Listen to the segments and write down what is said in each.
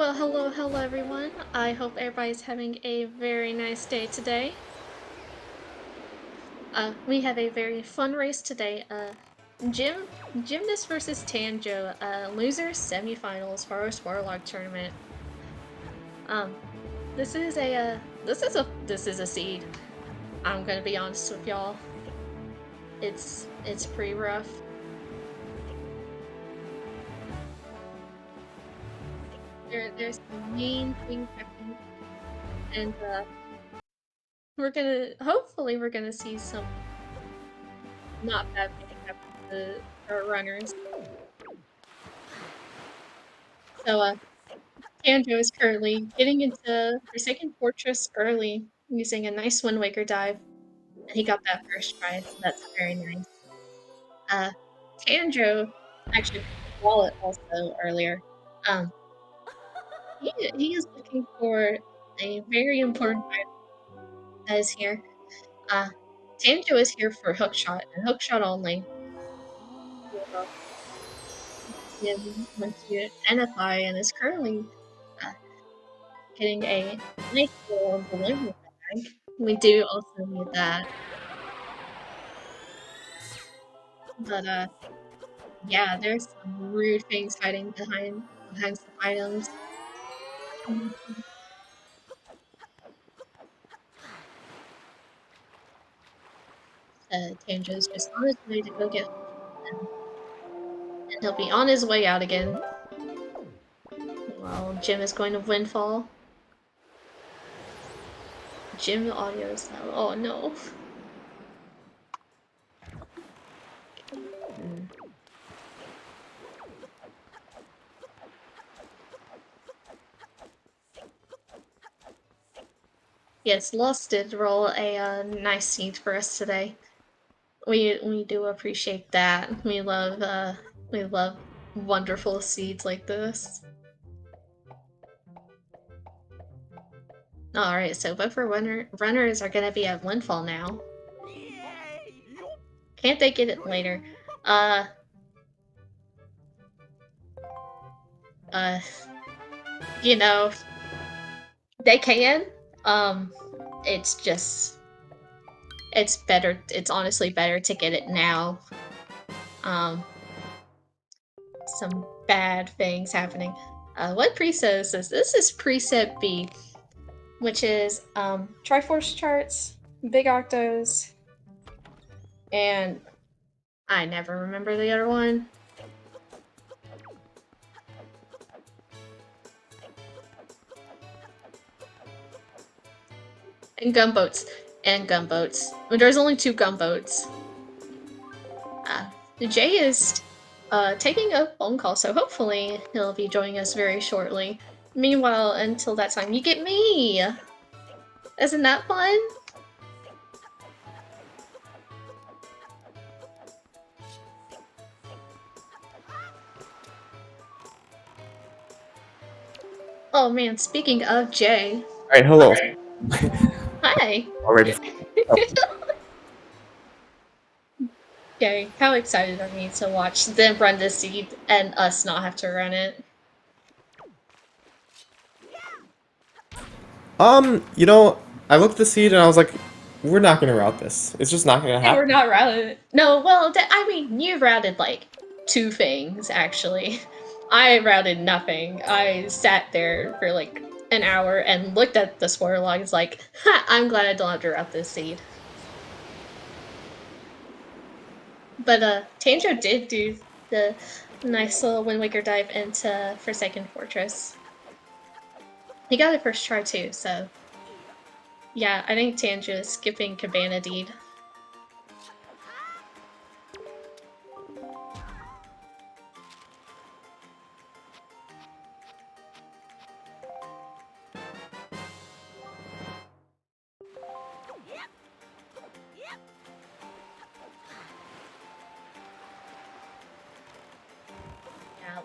Hello everyone. I hope everybody's having a very nice day today. We have a very fun race today. Gymnast versus Tanjo, losers semifinals for our Sparlog tournament. This is a seed. I'm gonna be honest with y'all. It's pretty rough. There's some mean things happening, and hopefully we're gonna see some not bad things happen to our runners. So Tanjo is currently getting into Forsaken Fortress early using a nice Wind Waker dive, and he got that first try, so that's very nice. Tanjo actually picked the wallet also earlier. Um, he is looking for a very important item that is here. Uh, Tanjo is here for hookshot and hookshot only. Once you identify and is currently uh, getting a nice little balloon bag. We do also need that. But yeah, there's some rude things hiding behind some items. Tanjo's just on his way to go get and he'll be on his way out again. Well, Jim is going to Windfall. Jim audio is loud. Oh no. Yes, Lost did roll a nice seed for us today. We do appreciate that. We love wonderful seeds like this. Alright, so both our runners are gonna be at Windfall now. Can't they get it later? You know, they can. It's just, it's honestly better to get it now. Some bad things happening. What preset is this? This is preset B, which is, Triforce charts, Big Octos, and I never remember the other one. And gunboats. But there's only 2 gunboats. Jay is taking a phone call, so hopefully he'll be joining us very shortly. Meanwhile, until that time, you get me! Isn't that fun? Oh man, speaking of Jay. Alright, hello. Hi! Already. Jay, how excited are you to watch them run this seed and us not have to run it? You know, I looked at the seed and I was like, we're not gonna route this. It's just not gonna Hey, we're happen. not routed. No, well, I mean, you routed like 2 things, actually. I routed nothing. I sat there for like an hour and looked at the spoiler logs like, ha, I'm glad I don't have to route this seed. But Tanjo did do the nice little Wind Waker dive into Forsaken Fortress. He got it first try too, so yeah, I think Tanjo is skipping Cabana Deed.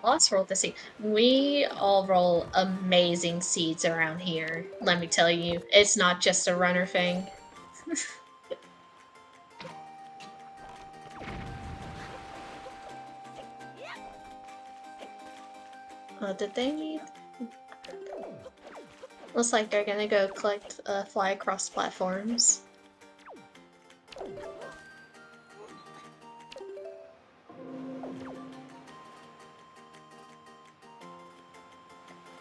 Lost rolled the seed. We all roll amazing seeds around here. Let me tell you, it's not just a runner thing. Did they need? Looks like they're gonna go collect fly across platforms.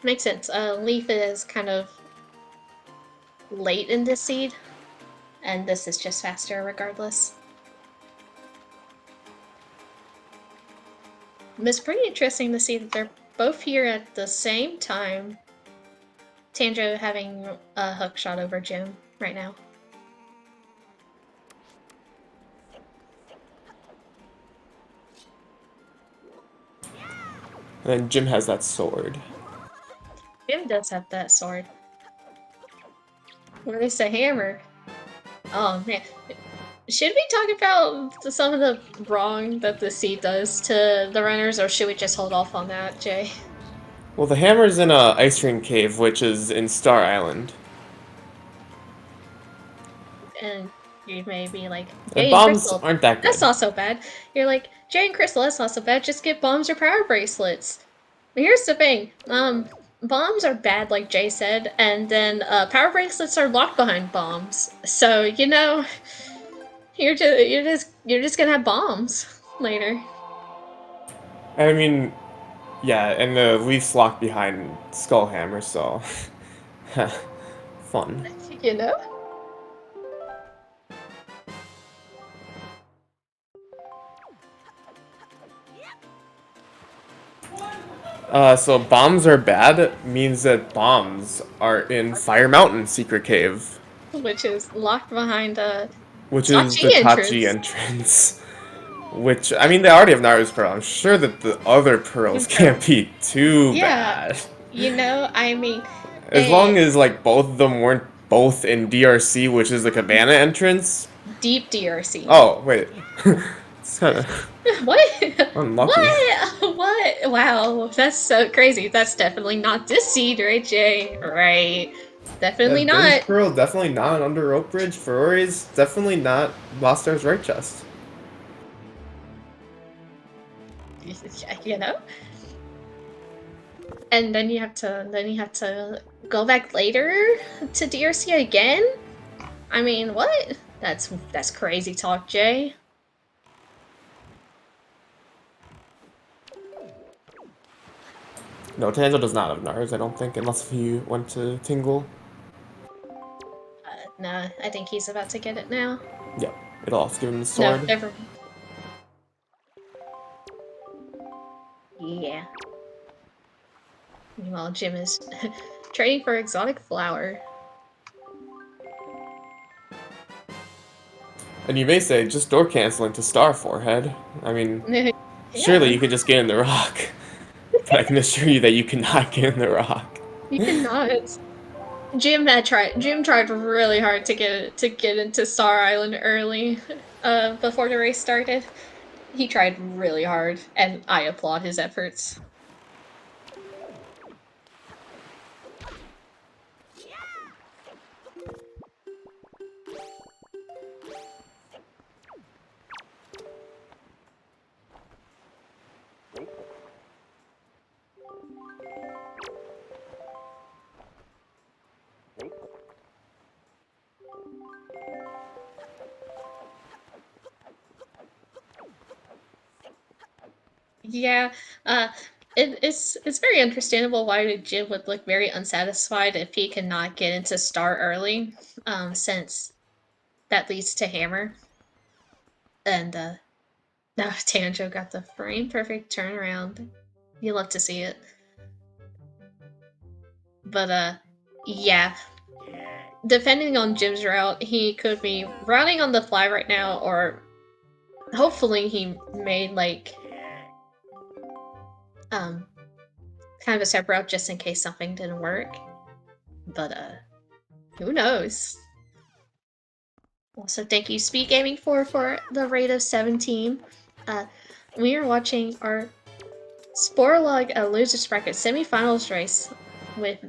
Makes sense. Leaf is kind of late in this seed, and this is just faster regardless. It's pretty interesting to see that they're both here at the same time. Tanjo having a hook shot over Jim right now. And then Jim has that sword. Jim does have that sword. Where's the hammer? Oh man. Should we talk about some of the wrong that the seed does to the runners, or should we just hold off on that, Jay? Well, the hammer's in a ice cream cave, which is in Star Island. And you may be like, And Jay and bombs Crystal, aren't that good. that's not so bad. You're like, Jay and Crystal, that's not so bad. Just get bombs or power bracelets. But here's the thing. Bombs are bad, like Jay said, and then power bracelets are locked behind bombs. So you know, you're just gonna have bombs later. I mean, yeah, and the Leaf's locked behind Skullhammer, so fun. You know. So bombs are bad means that bombs are in Fire Mountain Secret Cave, Which is locked behind a which is the Tachi Tachi entrance. entrance. Which, I mean, they already have Naruto's Pearl. I'm sure that the other pearls can't be too Yeah, bad. you know, I mean, As long as, like, both of them weren't both in DRC, which is the Cabana entrance. deep DRC. Oh, wait. It's kind of What? unlucky. What? Wow, that's so crazy. That's definitely not this seed, right, Jay? Right. Definitely Yeah, Ben's not. Pearl, definitely not an Under Rope Bridge. Ferrari's definitely not Lost Star's right chest. You know? And then you have to go back later to DRC again? I mean, what? That's crazy talk, Jay. No, Tanjo does not have Nars, I don't think, unless he went to Tingle. Nah, I think he's about to get it now. Yep, it'll also give him the No, sword. never. Yeah. Meanwhile, Jim is trading for exotic flower. And you may say, just door canceling to Star Forehead. I mean, Yeah. surely you could just get in the rock. But I can assure you that you cannot get in the rock. You cannot. Jim tried really hard to get into Star Island early, before the race started. He tried really hard, and I applaud his efforts. Yeah, it's very understandable why Jim would look very unsatisfied if he cannot get into Star early, since that leads to Hammer. And now Tanjo got the frame perfect turnaround. You love to see it. But yeah. Depending on Jim's route, he could be routing on the fly right now, or hopefully he made like kind of a separate route just in case something didn't work. But who knows? Also, thank you SpeedGaming for the rate of 17. We are watching our Sporlog Losers Bracket Semifinals race with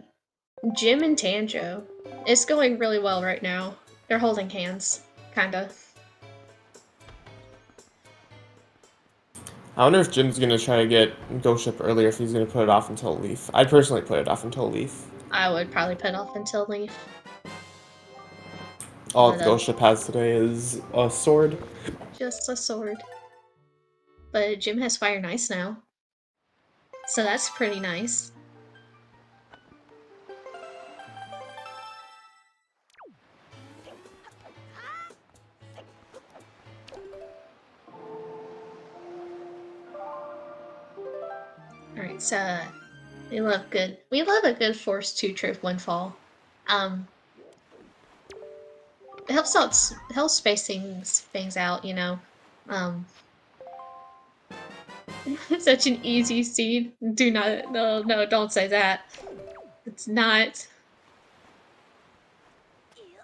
Jim and Tanjo. It's going really well right now. They're holding hands, kinda. I wonder if Jim's gonna try to get Ghost Ship earlier, if he's gonna put it off until Leaf. I'd personally put it off until Leaf. I would probably put off until Leaf. All But, the Ghost Ship has today is a sword. just a sword. But Jim has Fire and Ice now. So that's pretty nice. Alright, so we love a good force 2 trip windfall. It helps space things out, you know. Such an easy seed. Do not, no, don't say that. It's not.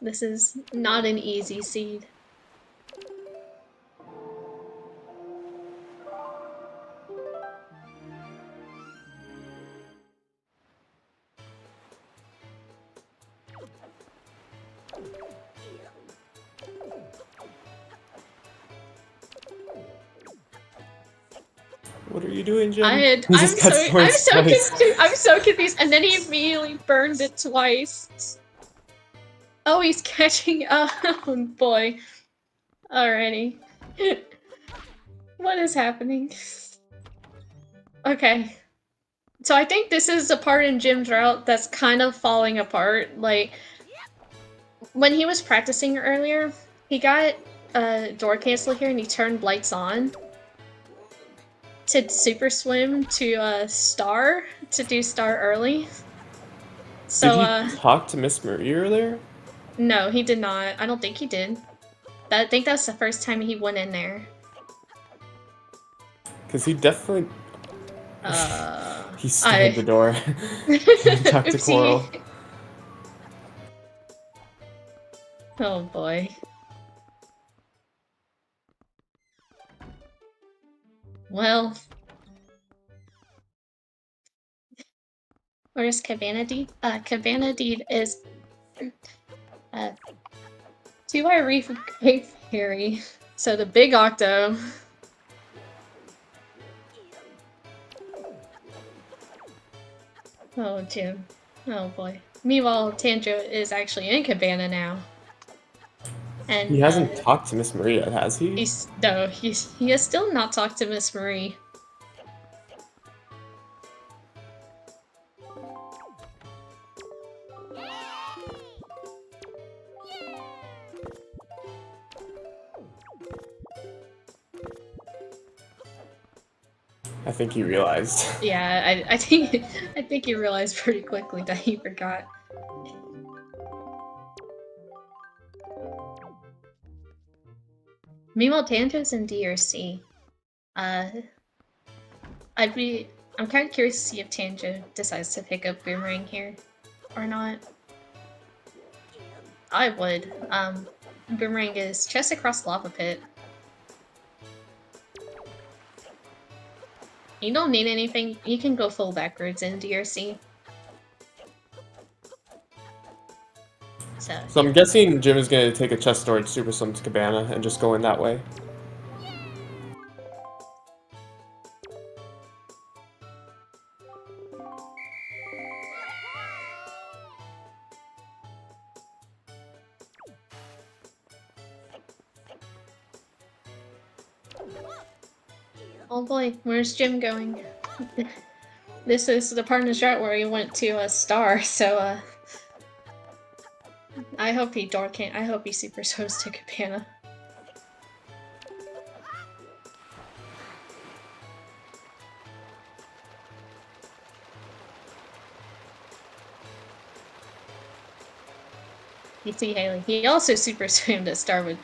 This is not an easy seed. What are you doing, Jim? I'm so confused. And then he immediately burned it twice. Oh, he's catching up. Oh, boy. Alrighty. What is happening? Okay. So I think this is a part in Jim's route that's kind of falling apart. Like, when he was practicing earlier, he got a door cancel here and he turned lights on to super swim to star, to do star early. So, Did he talk to Miss Marie earlier? No, he did not. I don't think he did. I think that's the first time he went in there. Because he definitely... he slammed the I... door. Talk to Coral. Oh boy. Well... Where's Cabana Deed? Cabana Deed is... 2-wire Reef of Great Fairy. So the big Octo... Oh, Jim. Oh boy. Meanwhile, Tanjo is actually in Cabana now. And he hasn't talked to Miss Marie yet, has he? He has still not talked to Miss Marie. I think he realized. Yeah, I think he realized pretty quickly that he forgot. Meanwhile, Tanjo's in DRC. I'm kind of curious to see if Tanjo decides to pick up Boomerang here or not. I would. Boomerang is chest across lava pit. You don't need anything. You can go full backwards in DRC. So I'm guessing Jim is going to take a chest storage super swim to Cabana and just go in that way. Oh boy, where's Jim going? This is the part in his route where he went to a star, so I hope he super swims to Cabana. You see Haley. He also super swam to star with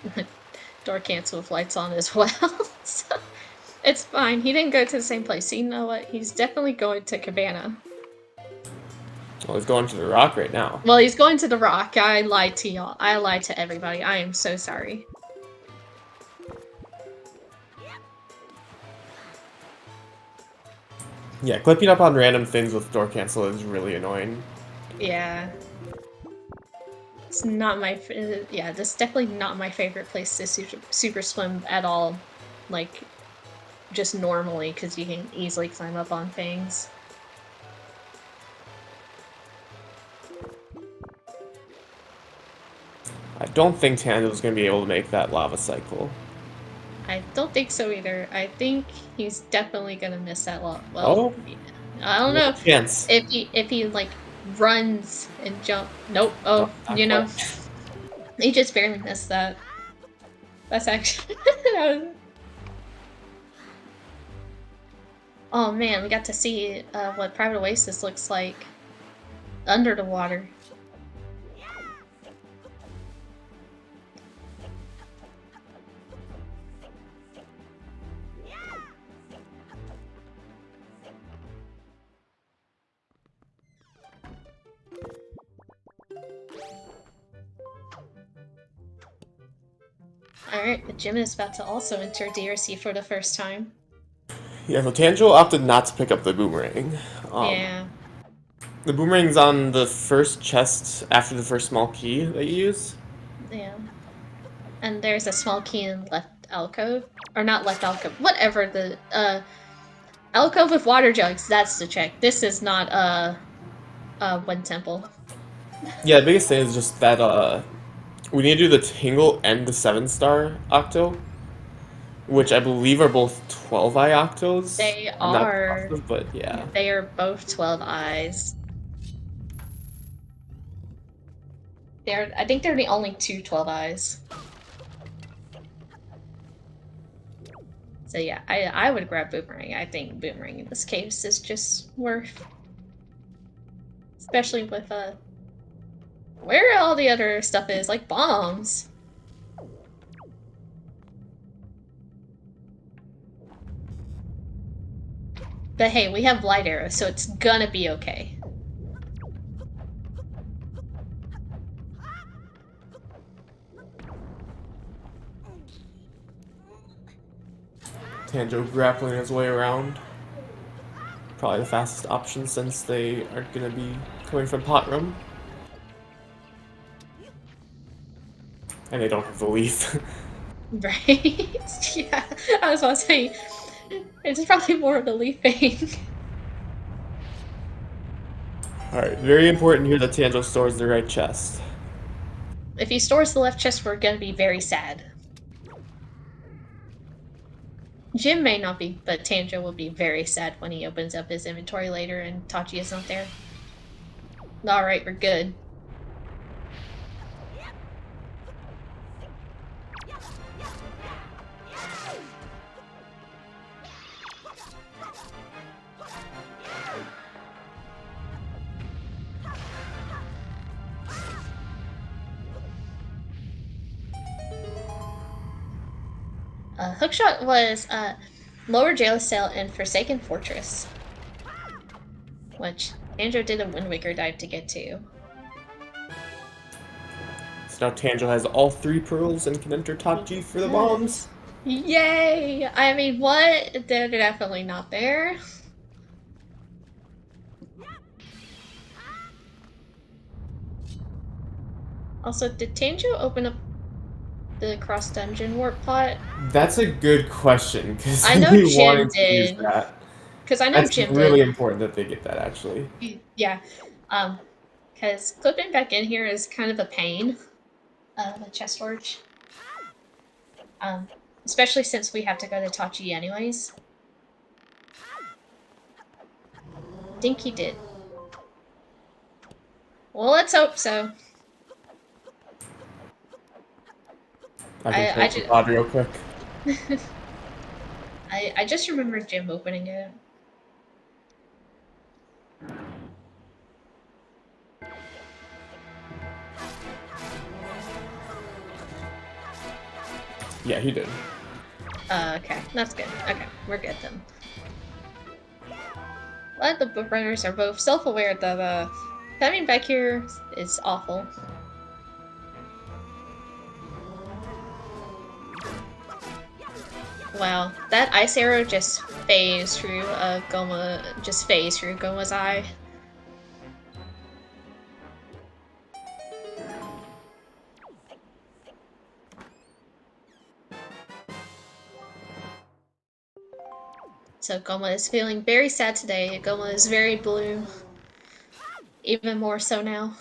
door cancel with lights on as well. So it's fine. He didn't go to the same place. You know what? He's definitely going to Cabana. Well, he's going to the rock right now. Well, he's going to the rock. I lied to y'all. I lied to everybody. I am so sorry. Yeah, clipping up on random things with door cancel is really annoying. Yeah. It's not my... yeah, this is definitely not my favorite place to super swim at all. Like, just normally because you can easily climb up on things. I don't think Tanjo's gonna be able to make that lava cycle. I don't think so either. I think he's definitely gonna miss that lot. Well, Oh, I don't no know chance. if he like runs and jump. Nope. No, Oh, not you know, quite. he just barely missed that. That's actually that was... Oh man, we got to see what Private Oasis looks like under the water. Alright, the gym is about to also enter DRC for the first time. Yeah, so Tanjo opted not to pick up the boomerang. Yeah, The boomerang's on the first chest after the first small key that you use. yeah. And there's a small key in left alcove. Or not left alcove, whatever the, alcove with water jugs, that's the check. This is not, Wind Temple. Yeah, the biggest thing is just that we need to do the Tingle and the 7-star Octo, which I believe are both 12-eye Octos. They I'm not are, positive, but yeah. they are both 12 eyes. I think they're the only two 12 eyes. So yeah, I would grab Boomerang. I think Boomerang in this case is just worth. Especially with, where all the other stuff is, like bombs. But hey, we have light arrows, so it's gonna be okay. Tanjo grappling his way around. Probably the fastest option since they aren't going to be coming from pot room. And they don't have the leaf. Right? Yeah, I was about to say, it's probably more of a leaf thing. Alright, very important here that Tanjo stores the right chest. If he stores the left chest, we're gonna be very sad. Jim may not be, but Tanjo will be very sad when he opens up his inventory later and Tachi is not there. Alright, we're good. Hookshot was Lower Jail Cell and Forsaken Fortress, which Tanjo did a Wind Waker dive to get to. So now Tanjo has all 3 pearls and can enter top G for the bombs. Yay! I mean, what? They're definitely not there. Also, did Tanjo open up the cross dungeon warp pot? That's a good question, because I know we Jim wanted to use did. that. Because I know That's Jim really did. important that they get that, actually. Yeah. Because clipping back in here is kind of a pain. The chest storage. Um, Especially since we have to go to Tachi anyways. Think he did. Well, let's hope so. I can I check the pod real quick. I just remember Jim opening it. Yeah, he did. Okay, that's good. Okay, we're good then. But the book runners are both self-aware that coming back here is awful. Wow, that ice arrow just phased through Goma's eye. So Goma is feeling very sad today. Goma is very blue. Even more so now.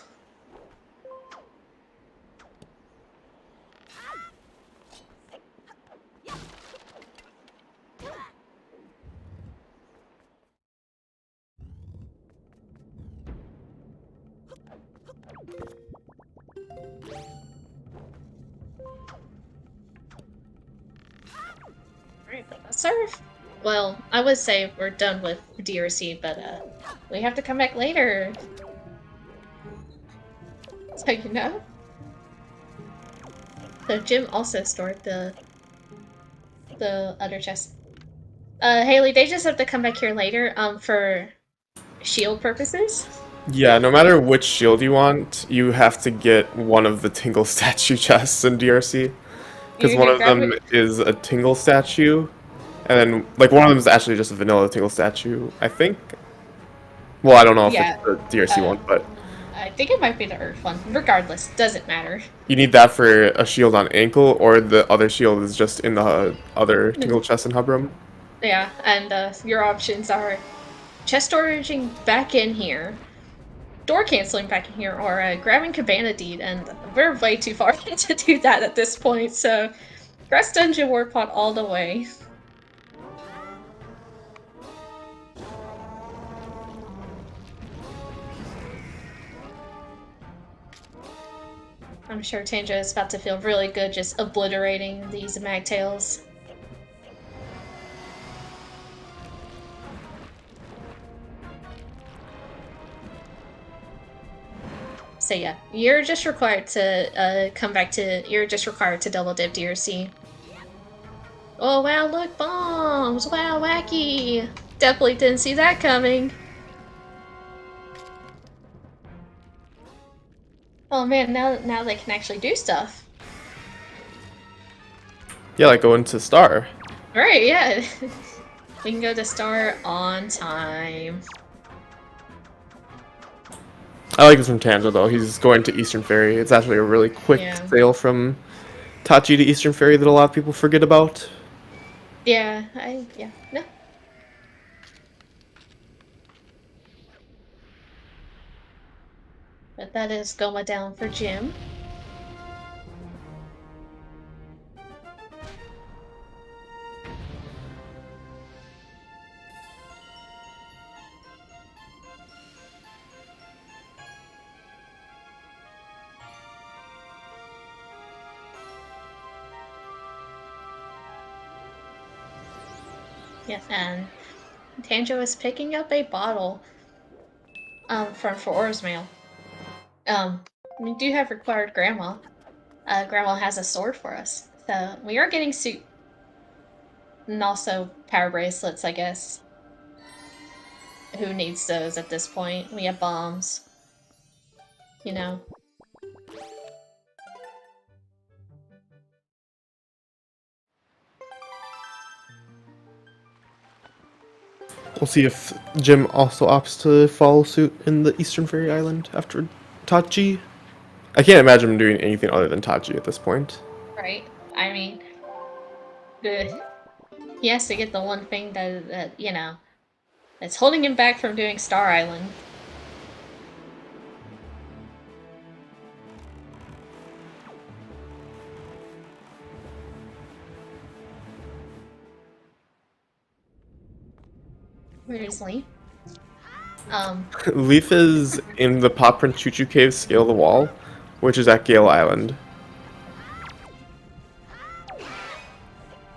Alright, serve. Well, I would say we're done with DRC, but we have to come back later. So you know? So Jim also stored the other chest. Haley, they just have to come back here later, for shield purposes. Yeah, no matter which shield you want, you have to get one of the Tingle statue chests in DRC. Because You're one gonna of grab them it? is a Tingle statue, and then, like, one of them is actually just a vanilla Tingle statue, I think. Well, I don't know if it's Yeah. the DRC one, but I think it might be the Earth one. Regardless, doesn't matter. you need that for a shield on ankle, or the other shield is just in the other Tingle chest in hub room. Yeah, and your options are chest storaging back in here, door canceling back in here, or grabbing Cabana Deed, and we're way too far to do that at this point, so Grass Dungeon Warpod all the way. I'm sure Tanjo is about to feel really good just obliterating these magtails. So yeah, you're just required to come back to. You're just required to double dip DRC. Oh wow, look, bombs! Wow, wacky! Definitely didn't see that coming. Oh man, now they can actually do stuff. Yeah, like go into Star. Right, yeah. We can go to Star on time. I like this from Tanjo though. He's going to Eastern Ferry. It's actually a really quick Yeah. sail from Tachi to Eastern Ferry that a lot of people forget about. Yeah, no. But that is Goma down for Jim. Yes, and Tanjo is picking up a bottle from Fora's mail. We do have required Grandma. Grandma has a sword for us. So we are getting soup. And also power bracelets, I guess. Who needs those at this point? We have bombs. You know. We'll see if Jim also opts to follow suit in the Eastern Ferry Island after Tachi. I can't imagine him doing anything other than Tachi at this point. Right? I mean, he has to get the one thing that you know, that's holding him back from doing Star Island. Where is Lee? Leaf is in the Pop Print Choo Choo Cave Scale the Wall, which is at Gale Island.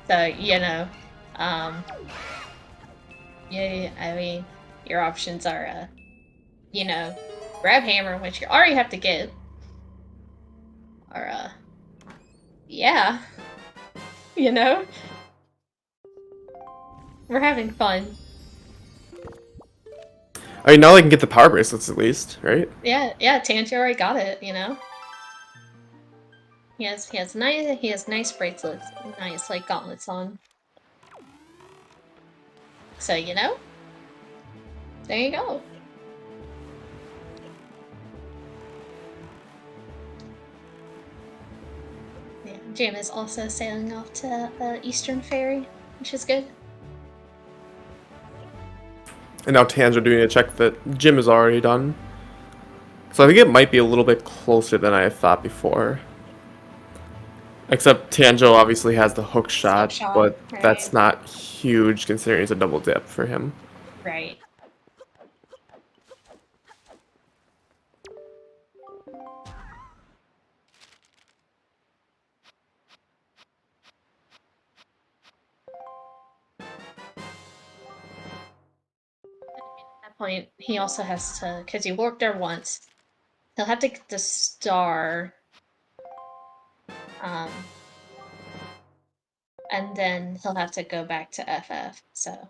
So, you know, yeah, I mean, your options are, you know, grab hammer, which you already have to get, or, yeah, you know, we're having fun. I mean, now they can get the power bracelets at least, right? Yeah, Tanjo already got it, you know. He has nice bracelets, nice like gauntlets on. So you know, there you go. Yeah, Jim is also sailing off to Eastern Ferry, which is good. And now Tanjo doing a check that Jim has already done. So I think it might be a little bit closer than I thought before. Except Tanjo obviously has the hook Hook shot, shot, but right? that's not huge considering it's a double dip for him. Right. At that point, he also has to, because he warped there once, he'll have to get the star, and then he'll have to go back to FF. So,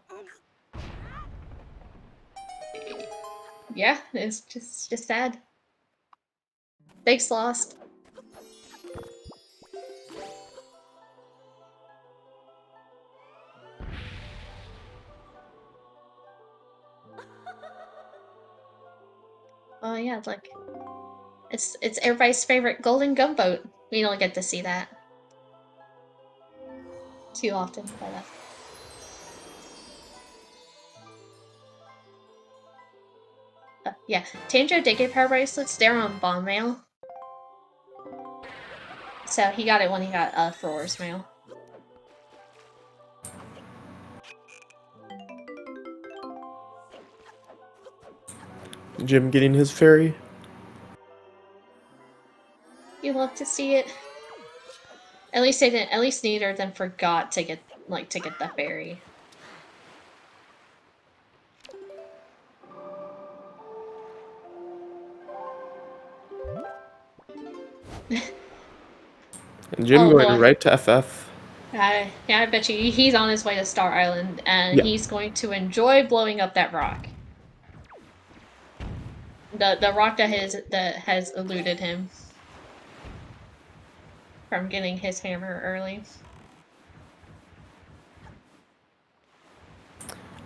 yeah, it's just sad. Thanks, Lost. Oh yeah, like it's everybody's favorite golden gunboat. We don't get to see that too often, but yeah. Tanjo did get power bracelets. They're on Bomb Mail, so he got it when he got Froor's mail. Jim getting his fairy. You love to see it. At least they didn't. At least neither of them forgot to get the fairy. And Jim Oh going boy. right to FF. Yeah, I bet you he's on his way to Star Island, and Yeah. he's going to enjoy blowing up that rock. The rock that has eluded him from getting his hammer early.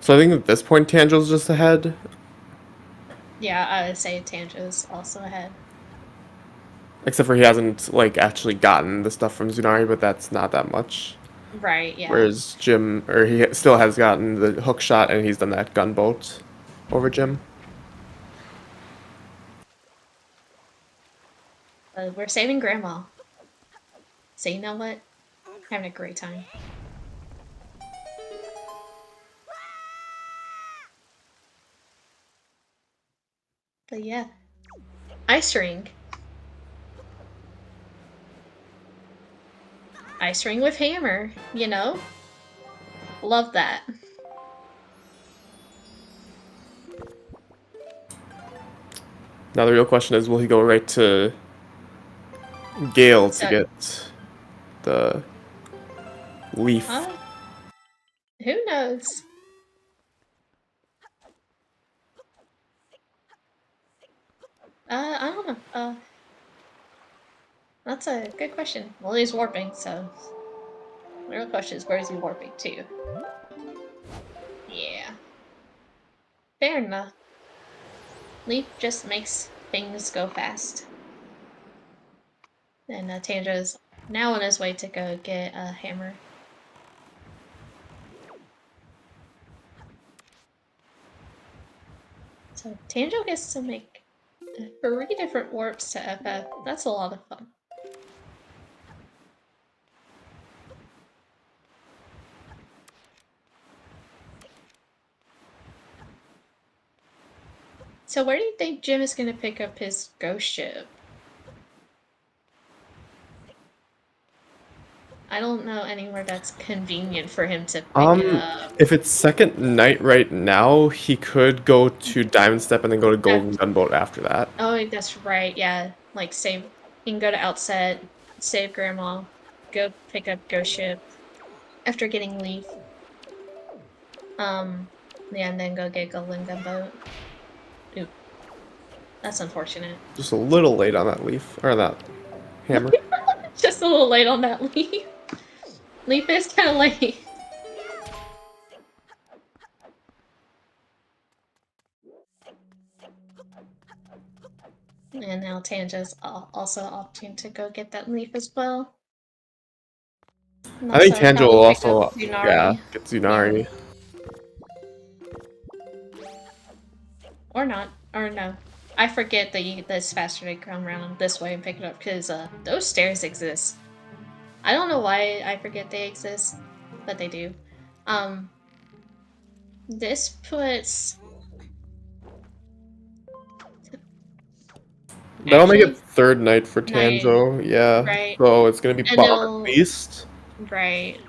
So I think at this point Tanjo's just ahead. Yeah, I would say Tanjo's also ahead. Except for he hasn't like actually gotten the stuff from Zunari, but that's not that much. Right, yeah. Whereas Jim, or he still has gotten the hook shot and he's done that gunboat over Jim. We're saving Grandma. So you know what? Having a great time. But yeah. Ice ring. Ice ring with hammer, you know? Love that. Now the real question is, will he go right to Gale to So, get the leaf? who knows? I don't know. That's a good question. Well, he's warping, so the real question is, where is he warping to? Yeah. Fair enough. Leaf just makes things go fast. And Tanjo's now on his way to go get a hammer. So Tanjo gets to make 3 different warps to FF. That's a lot of fun. So where do you think Jim is going to pick up his ghost ship? I don't know anywhere that's convenient for him to pick it up. If it's second night right now, he could go to Diamond Step and then go to Golden Gunboat after that. Oh, that's right. Yeah, like save. He can go to Outset, save Grandma, go pick up ghost ship after getting Leaf. Yeah, and then go get Golden Gunboat. Oop, that's unfortunate. Just a little late on that leaf, or that hammer. Just a little late on that Leaf. Leaf is kind of late. And now Tanja's also opting to go get that Leaf as well. And I think Tanjo probably will pick up also, Zunari. yeah, get Zunari. Or not. Or no. I forget that it's faster to come around this way and pick it up because those stairs exist. I don't know why I forget they exist, but they do. This puts... That'll make Actually, it third night for night, Tanjo, yeah. right. So it's gonna be And bottom at it'll... least. Right.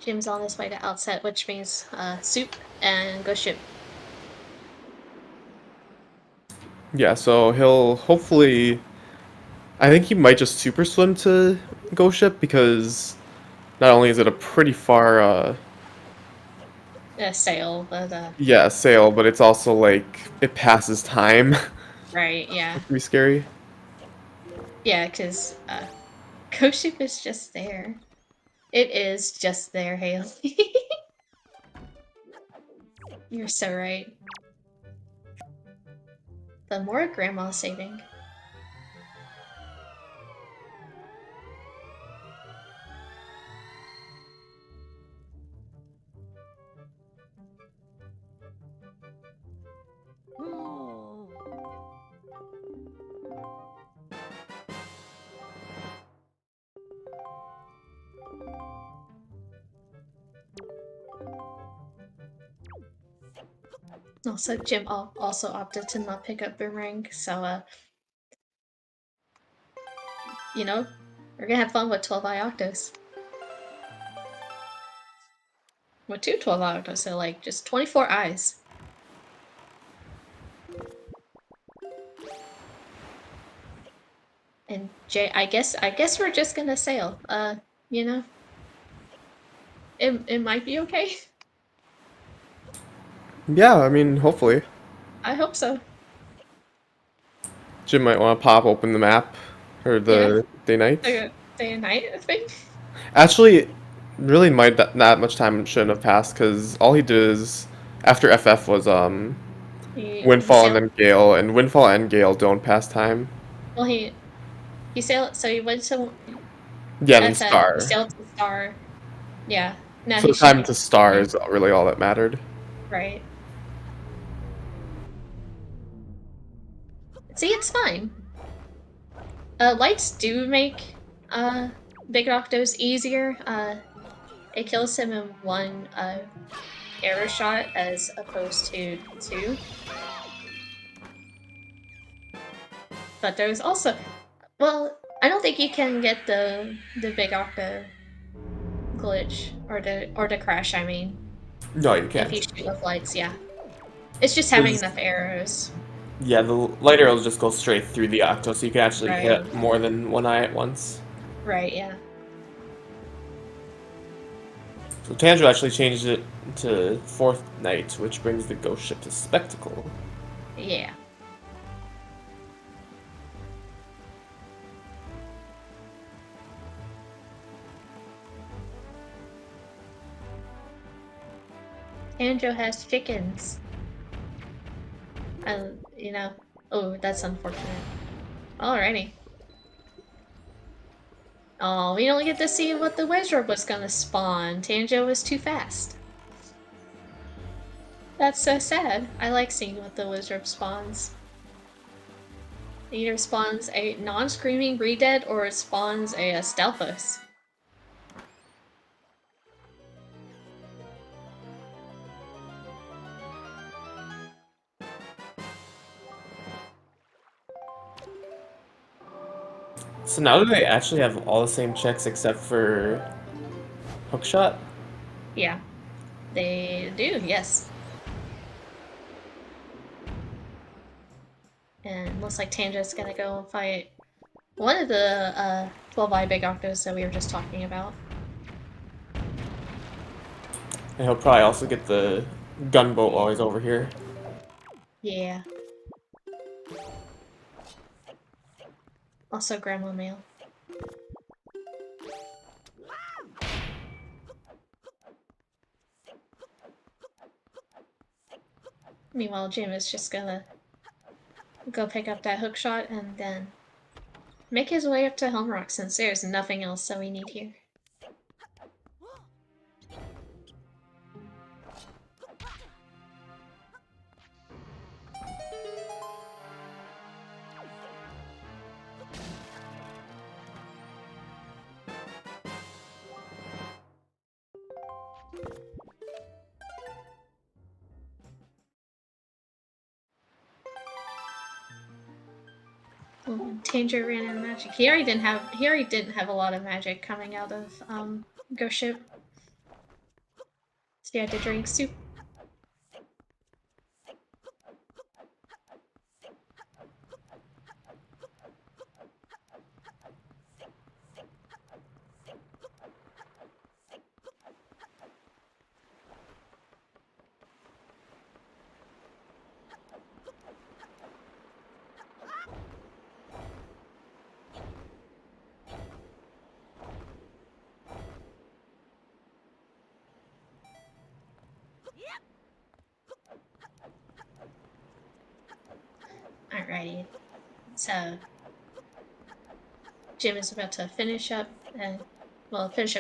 Jim's on his way to outset, which means soup and go ship. Yeah, so he'll hopefully... I think he might just super swim to Ghost Ship because not only is it a pretty far, Sail, but yeah, sail, but it's also like it passes time. right, yeah. Pretty scary. Yeah, because go ship is just there. It is just there, Haley. You're so right. The more grandma's saving. Also, Jim also opted to not pick up Boomerang, so, you know, we're gonna have fun with 12-eye Octos. With two 12-eye Octos, so like just 24 eyes. And Jay, I guess we're just gonna sail. You know, it might be okay. Yeah, I mean, hopefully. I hope so. Jim might want to pop open the map or Yeah, the day night. the day and night thing. Actually, really, might that much time shouldn't have passed because all he did is after FF was He Windfall and sailed. then Gale, and Windfall and Gale don't pass time. Well, he sailed. So he went to Yeah, and then FF. He Star. sailed to Star. Yeah. Now So he the should time be to Star fine. is really all that mattered. Right. See, it's fine. Lights do make Big Octos easier. It kills him in one arrow shot as opposed to two. But there's also, well, I don't think you can get the Big Octo glitch or the crash. I mean, No, you if you can't. shoot with lights, yeah. It's just having 'Cause, enough arrows. yeah, the light arrows just go straight through the Octo, so you can actually Right. hit more than one eye at once. Right. Yeah. So Tanjo actually changed it to fourth night, which brings the Ghost Ship to Spectacle. Yeah. Anjo has chickens. You know. Oh, that's unfortunate. Alrighty. Oh, we only get to see what the wizard was gonna spawn. Tanjo was too fast. That's so sad. I like seeing what the wizard spawns. It either spawns a non-screaming Redead or it spawns a Stalfos. So now do they actually have all the same checks except for Hookshot? Yeah, they do, yes. And looks like Tanjo's gonna go fight one of the 12-eye Big Octos that we were just talking about. And he'll probably also get the gunboat while he's over here. Yeah. Also grandma mail. Meanwhile, Jim is just gonna go pick up that hook shot and then make his way up to Helmrock since there's nothing else that we need here. Tanjo ran out of magic. He already didn't have a lot of magic coming out of Ghost Ship. So he had to drink soup. Alrighty, so Jim is about to finish up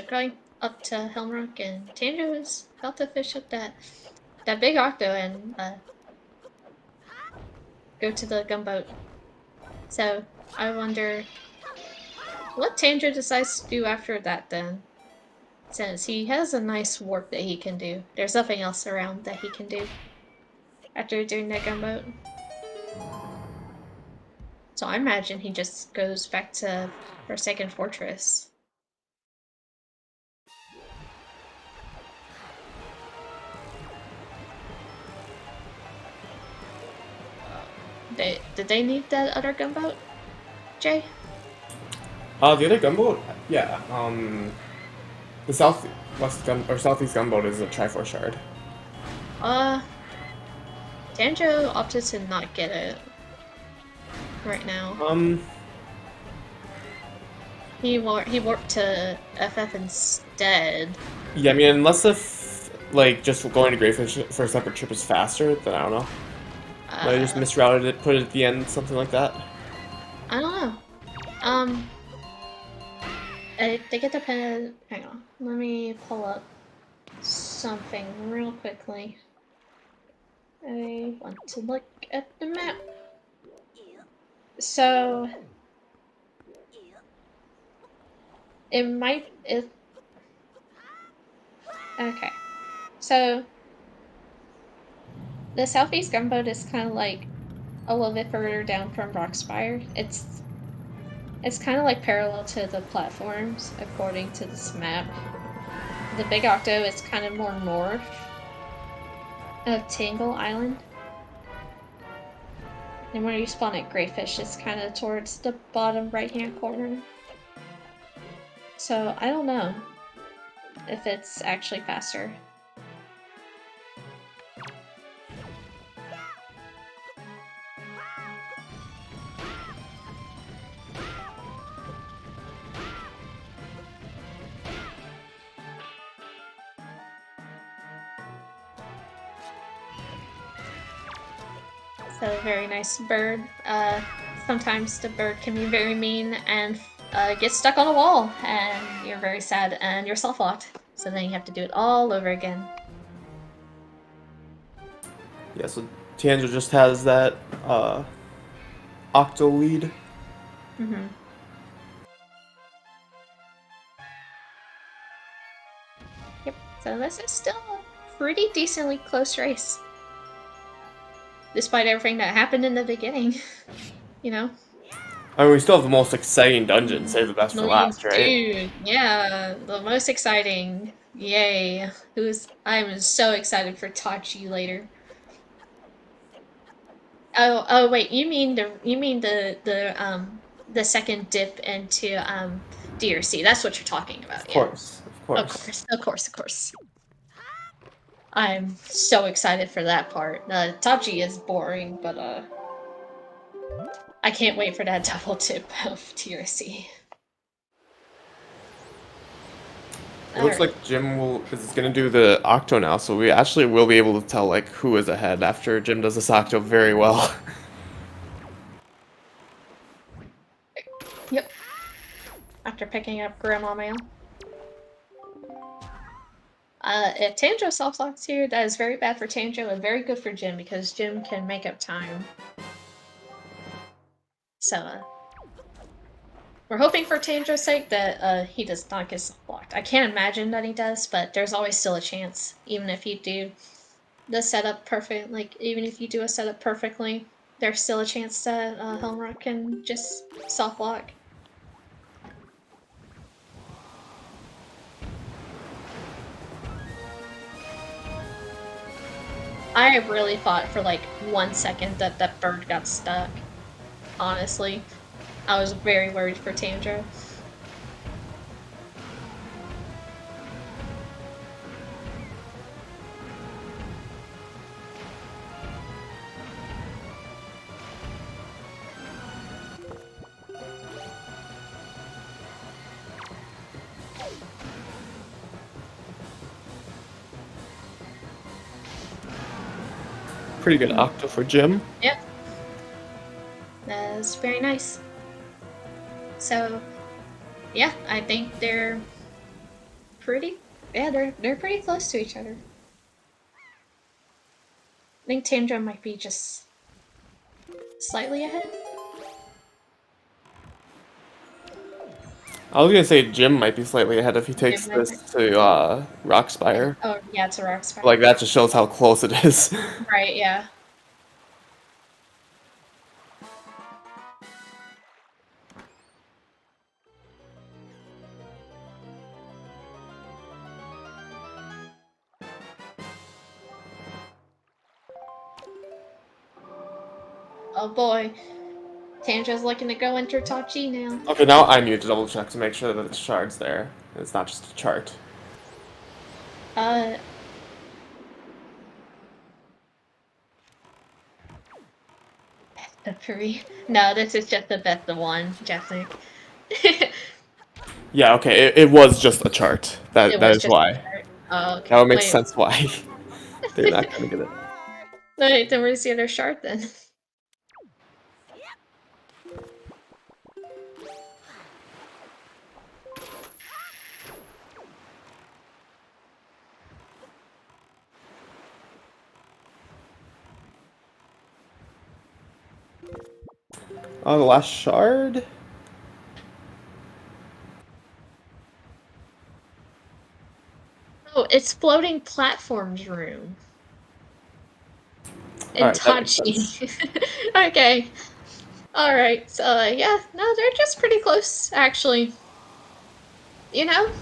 going up to Helmrock, and Tanjo is about to fish up that big octo and go to the gunboat. So I wonder what Tanjo decides to do after that then. Since he has a nice warp that he can do. There's nothing else around that he can do after doing that gunboat. So I imagine he just goes back to Forsaken Fortress. Did they need that other gunboat, Jay? The other gunboat? Yeah. The southeast gunboat is a Triforce shard. Tanjo opted to not get it right now. He warped to FF instead. Yeah, I mean, unless if just going to Greyfish for a separate trip is faster, then I don't know. I just misrouted it, put it at the end, something like that. I don't know. They get the pen. Hang on. Let me pull up something real quickly. I want to look at the map. So it might. Okay. So the southeast gunboat is kind of like a little bit further down from Rockspire. It's kind of like parallel to the platforms according to this map. The Big Octo is kind of more north of Tangle Island. And where you spawn at Greyfish is kind of towards the bottom right-hand corner. So I don't know if it's actually faster. So very nice bird. Sometimes the bird can be very mean and get stuck on a wall, and you're very sad and you're self-locked. So then you have to do it all over again. Yeah, so Tanjo just has that octo lead. Mm-hmm. Yep, so this is still a pretty decently close race. Despite everything that happened in the beginning, you know? I mean, we still have the most exciting dungeon. Save the best for last, right? Dude, yeah, the most exciting. Yay. I'm so excited for Tachi later. Oh wait, you mean the second dip into DRC. That's what you're talking about, yeah. Of course. I'm so excited for that part. Tachi is boring, but I can't wait for that double tip of TRC. It looks like Jim is gonna do the octo now, so we actually will be able to tell like who is ahead after Jim does this octo very well. Yep. After picking up Grandma Mail. If Tanjo self-locks here, that is very bad for Tanjo and very good for Jim because Jim can make up time. So, we're hoping for Tanjo's sake that he does not get self-locked. I can't imagine that he does, but there's always still a chance, even if you do the setup perfect. Like, even if you do a setup perfectly, there's still a chance that Helmrock can just self-lock. I really thought for like 1 second that that bird got stuck. Honestly, I was very worried for Tanjo. Pretty good octo for Jim. Yep. That's very nice. So, yeah, I think they're pretty. Yeah, they're pretty close to each other. I think Tanjo might be just slightly ahead. I was gonna say Jim might be slightly ahead if he takes Jim, I this think. to Rockspire. Oh, yeah, it's a rock spire. Like that just shows how close it is. Right, yeah. Oh boy. Tanjo's looking to go enter top G now. Okay, now I need to double check to make sure that the shard's there. It's not just a chart. Uh. The three. No, this is just the best of one, Jessic. Yeah, okay, it was just a chart. It That was is just a why. chart. Oh, That okay. would make Wait. sense why they're not gonna get it. Wait, then where's the other shard then? Oh, the last shard? Oh, it's floating platforms room. In Alright, that makes Tachi. sense. Okay. Alright, so yeah, no, they're just pretty close, actually. You know?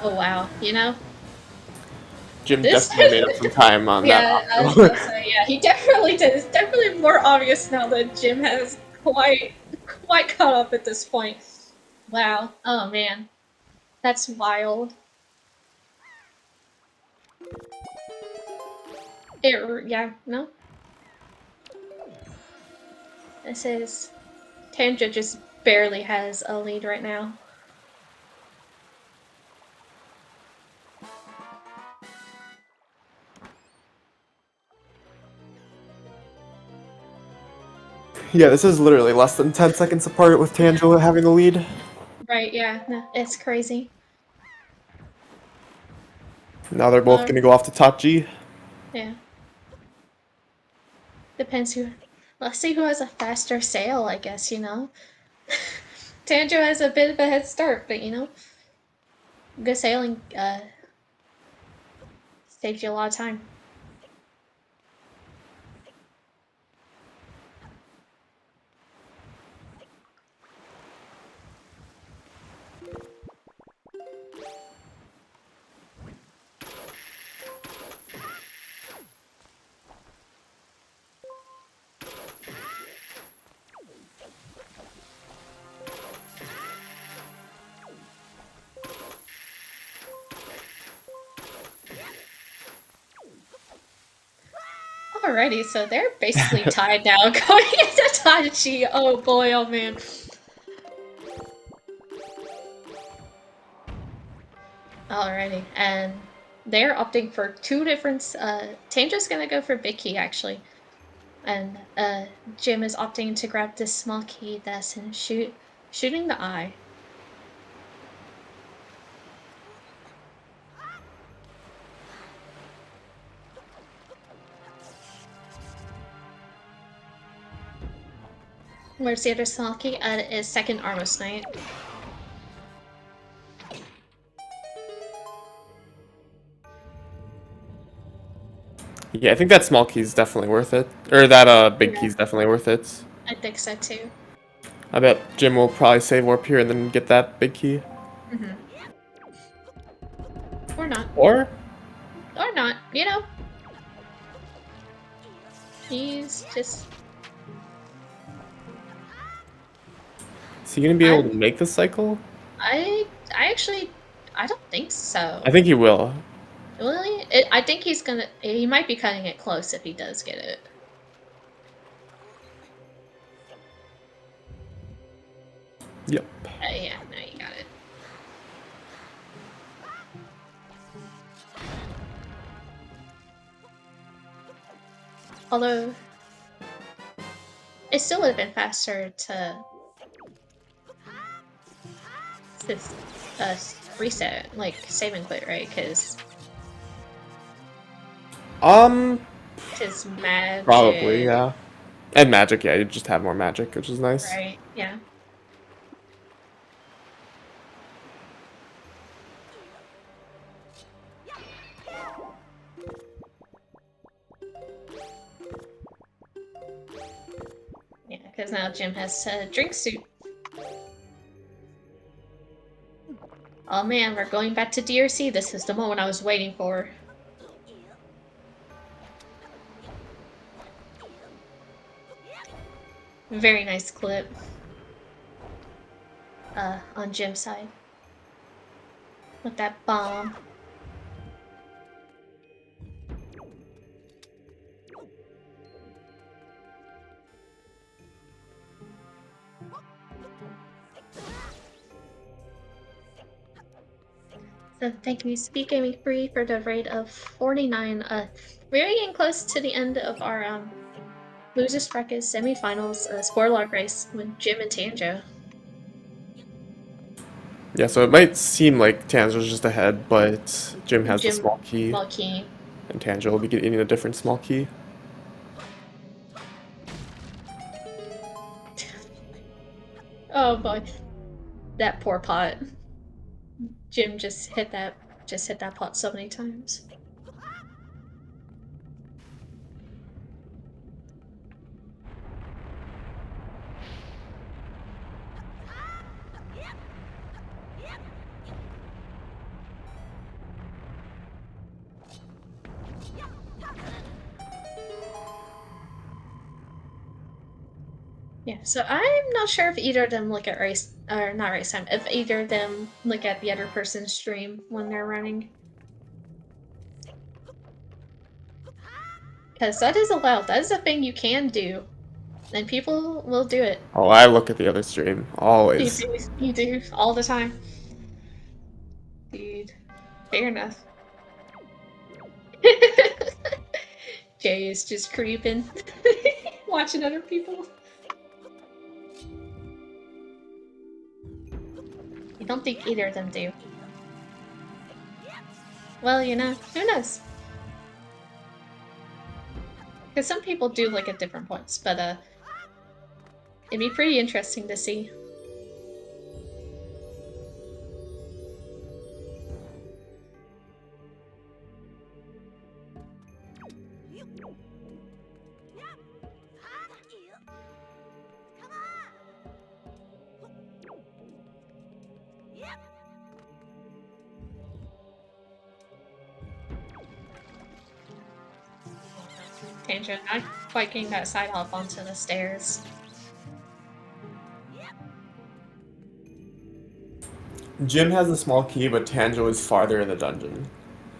Oh wow, you know? Jim This definitely made up some time on that yeah, I was octo. gonna say, yeah, he definitely did. It's definitely more obvious now that Jim has quite caught up at this point. Wow. Oh man. That's wild. Yeah, no. This is Tanja just barely has a lead right now. Yeah, this is literally less than 10 seconds apart with Tangela having the lead. Right, yeah, no, it's crazy. Now they're both gonna go off to top G. Yeah. Depends who. Let's see who has a faster sail, I guess, you know? Tanjo has a bit of a head start, but you know, good sailing saves you a lot of time. Alrighty, so they're basically tied now. Going into Tachi. Oh boy, oh man. Alrighty, and they're opting for two different. Tanger's gonna go for big key actually, and Jim is opting to grab this small key that's in shooting the eye. Where's the other small key? Is second Armos Knight. Yeah, I think that small key is definitely worth it. Or that big Yeah. key is definitely worth it. I think so too. I bet Jim will probably save warp here and then get that big key. Mm-hmm. Or not. Or you know. He's just... Is he gonna be able to make the cycle? I actually... I don't think so. I think he will. Will he? I think he's gonna... He might be cutting it close if he does get it. Yep. Yeah, no, you got it. Although... It still would have been faster to reset, like save and quit, right? Because magic. Probably, yeah. And magic, yeah, you just have more magic, which is nice. Right, yeah. Yeah, because now Jim has a drink suit. Oh man, we're going back to DRC. This is the moment I was waiting for. Very nice clip. On Jim's side. With that bomb. So thank you, SpeedGaming Free, for the rate of 49. We're getting close to the end of our losers bracket semifinals score log race with Jim and Tanjo. Yeah, so it might seem like Tanjo's just ahead, but Jim has the small key. Small key. And Tanjo will be getting a different small key. Oh boy. That poor pot. Jim just hit that pot so many times. Yeah, so I'm not sure if either of them look at race, or not race time, if either of them look at the other person's stream when they're running. Because that is allowed, that is a thing you can do. And people will do it. Oh, I look at the other stream, always. You do, all the time. Dude, fair enough. Jay is just creeping, watching other people. I don't think either of them do. Well, you know, who knows? Because some people do look at different points, but it'd be pretty interesting to see. Tangent, not quite getting that side hop onto the stairs. Jim has the small key, but Tanjo is farther in the dungeon.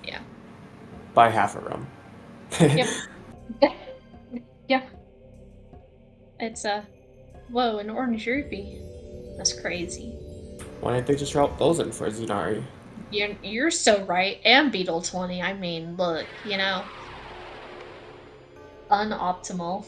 Yeah. By half a room. Yep. It's a whoa, an orange rupee. That's crazy. Why didn't they just drop those in for Zunari? You're so right. And Beetle 20. I mean, look, you know, unoptimal.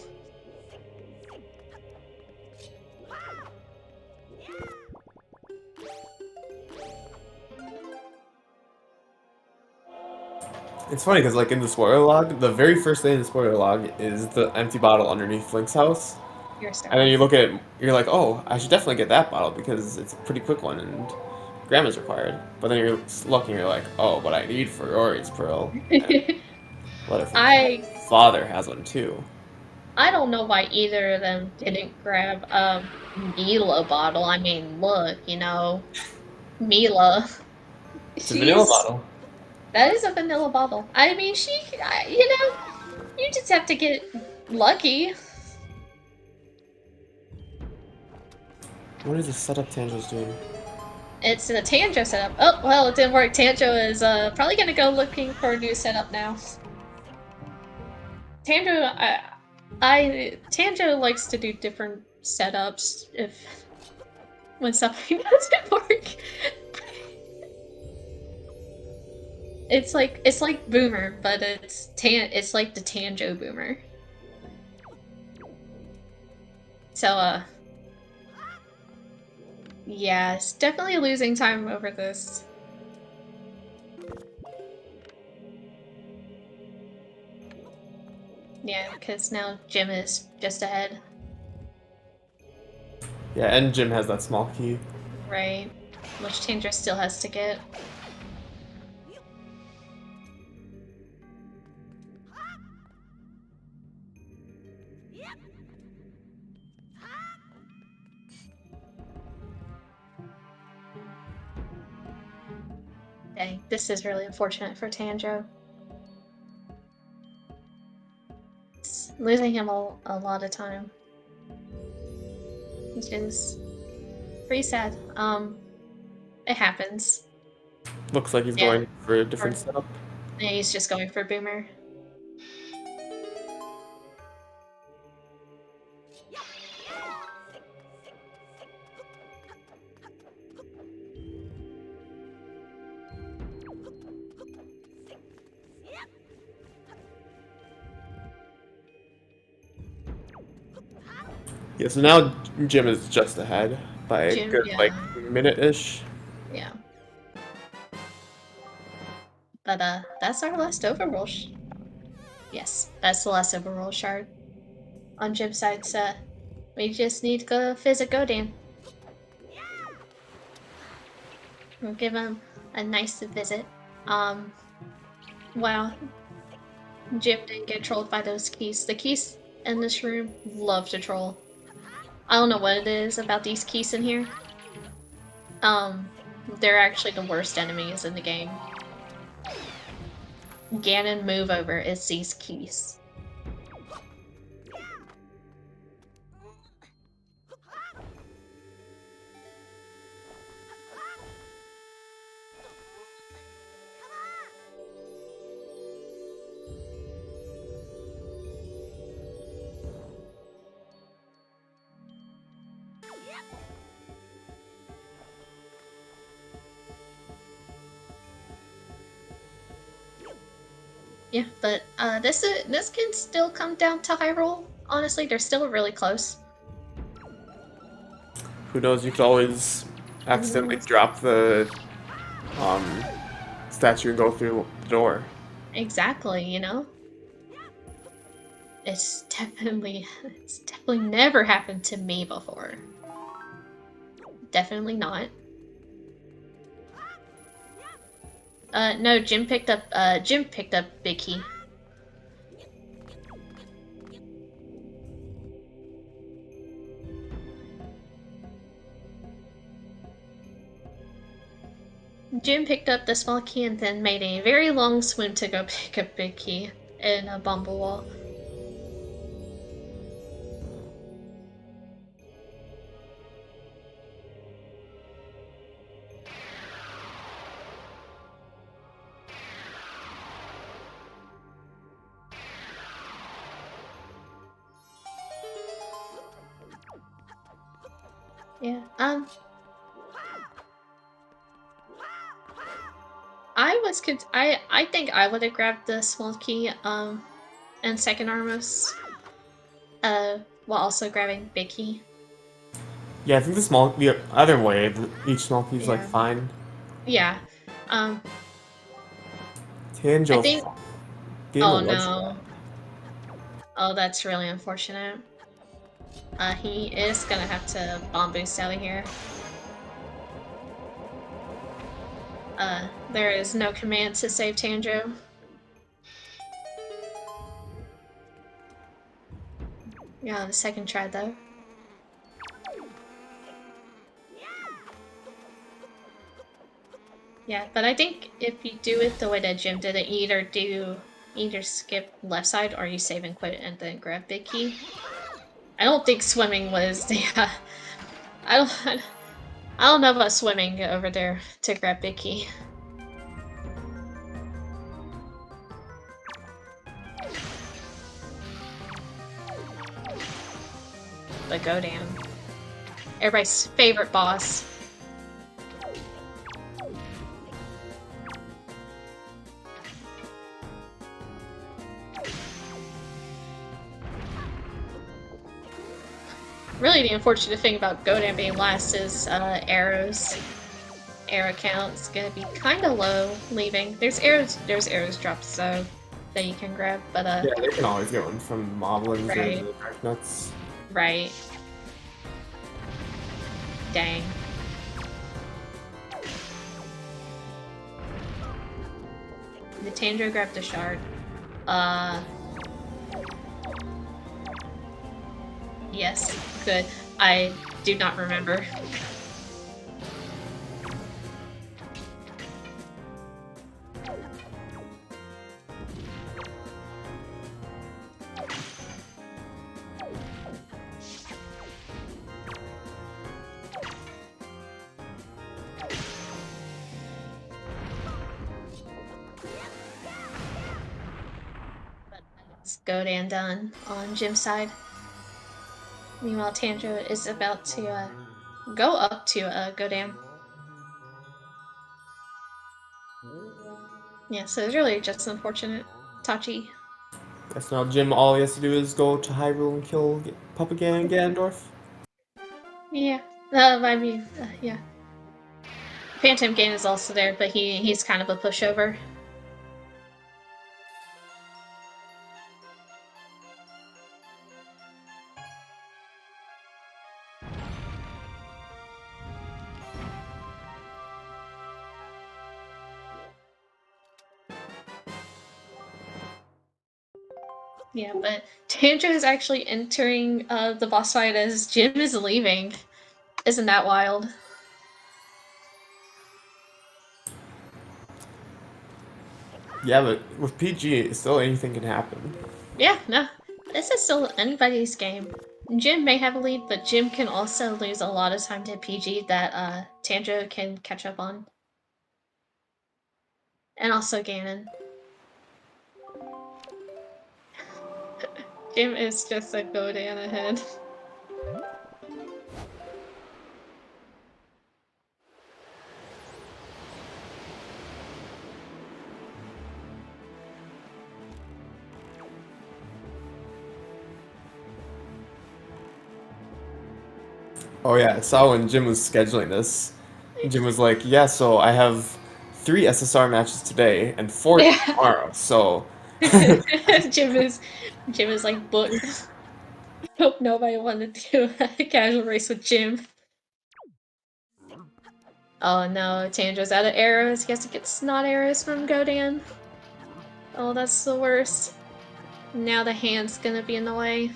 It's funny because like in the spoiler log, the very first thing in the spoiler log is the empty bottle underneath Link's house. You're so And then right. you look at it, you're like, oh, I should definitely get that bottle because it's a pretty quick one and Grandma's required. But then you're looking, you're like, oh, but I need Ferori's Pearl. And letter from I father has one too. I don't know why either of them didn't grab a Mila bottle. I mean, look, you know, Mila. It's a vanilla She's bottle. that is a vanilla bottle. I mean, you know, you just have to get lucky. What is the setup Tanjo's doing? It's a Tanjo setup. Oh, well, it didn't work. Tanjo is probably gonna go looking for a new setup now. Tanjo, Tanjo likes to do different setups if when something doesn't work. It's like Boomer, but it's like the Tanjo Boomer. So yeah, it's definitely losing time over this. Yeah, because now Jim is just ahead. Yeah, and Jim has that small key. Right. Which Tanjo still has to get. Dang, this is really unfortunate for Tanjo. It's losing him a lot of time. Which is pretty sad. It happens. Looks like he's Yeah. going for a different Or setup. he's just going for Boomer. Yeah, so now Jim is just ahead by a Jim, good like yeah. minute-ish. Yeah. But that's our last overroll. Yes, that's the last overroll shard on Jim's side. So we just need to go visit Godan. We'll give him a nice visit. Wow, Jim didn't get trolled by those keys. The keys in this room love to troll. I don't know what it is about these keys in here. They're actually the worst enemies in the game. Ganon move over is these keys. Yeah, but this can still come down to high roll. Honestly, they're still really close. Who knows? You could always accidentally drop the um, statue and go through the door. Exactly, you know? It's definitely never happened to me before. Definitely not. No, Jim picked up Big Key. Jim picked up the small key and then made a very long swim to go pick up Big Key in a Bumblewall. Yeah. I think I would have grabbed the small key and second armos while also grabbing big key. Yeah, I think the other way, each small key is like Yeah. fine. Yeah. Um I Tanjo think getting the oh ledge. no. Oh, that's really unfortunate. He is gonna have to bomb boost out of here. There is no command to save Tanjo. Yeah, the second try though. Yeah, but I think if you do it the way that Jim did it, you either skip left side or you save and quit and then grab big key. I don't think swimming was the I don't I don't know about swimming over there to grab big key. But go down. Everybody's favorite boss. Really, the unfortunate thing about Godan being last is arrows. Arrow count's gonna be kind of low leaving. There's arrows dropped so that you can grab, but Yeah, they can always get one from moblins or right, the dark nuts. right. Dang. The Tandro grabbed the shard. Yes, good. I do not remember. It's Godan done on Jim's side. Meanwhile, Tandro is about to go up to Godan. Yeah, so it's really just unfortunate. Tachi. Guess now Jim, all he has to do is go to Hyrule and kill Papagan and Ganondorf. Yeah. I mean, yeah. Phantom Gain is also there, but he's kind of a pushover. Yeah, but Tanjo is actually entering the boss fight as Jim is leaving. Isn't that wild? Yeah, but with PG, still anything can happen. Yeah, no. This is still anybody's game. Jim may have a lead, but Jim can also lose a lot of time to PG that Tanjo can catch up on. And also Ganon. Jim is just a Godan ahead. Oh yeah, I saw when Jim was scheduling this. Jim was like, "Yeah, so I have 3 SSR matches today and 4 Yeah. tomorrow." So Jim is Jim is like booked. Hope nobody wanted to do a casual race with Jim. Oh no, Tandra's out of arrows. He has to get snot arrows from Godan. Oh, that's the worst. Now the hand's gonna be in the way.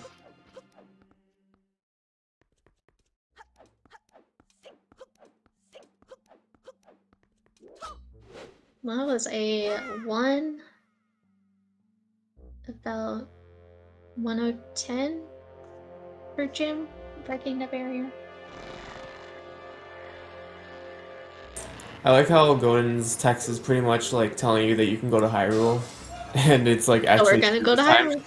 That was a 1 about 1010 for Jim, breaking the barrier. I like how Godin's text is pretty much like telling you that you can go to Hyrule, and it's like So we're actually gonna true go to this time. Hyrule.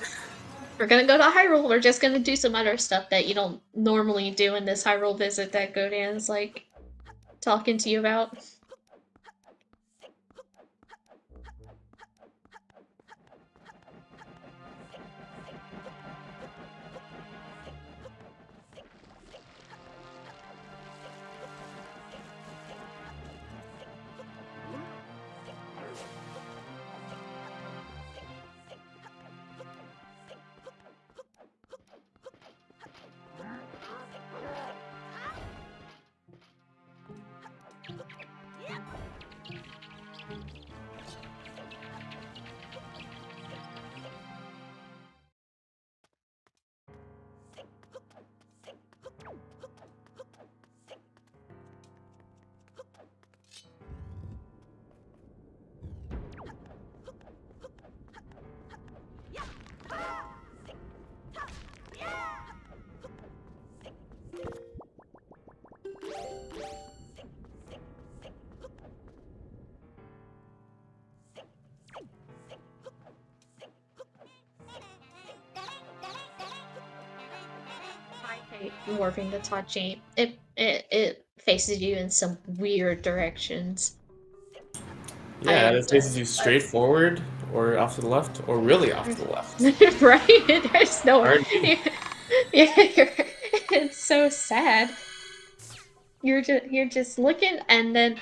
We're gonna go to Hyrule. We're just gonna do some other stuff that you don't normally do in this Hyrule visit that Godan's like talking to you about. I hate morphing the Tachi. It faces you in some weird directions. Yeah, And it faces you straight forward, or off to the left, or really off to the left. right? There's no. R&D. Yeah, it's so sad. You're just looking, and then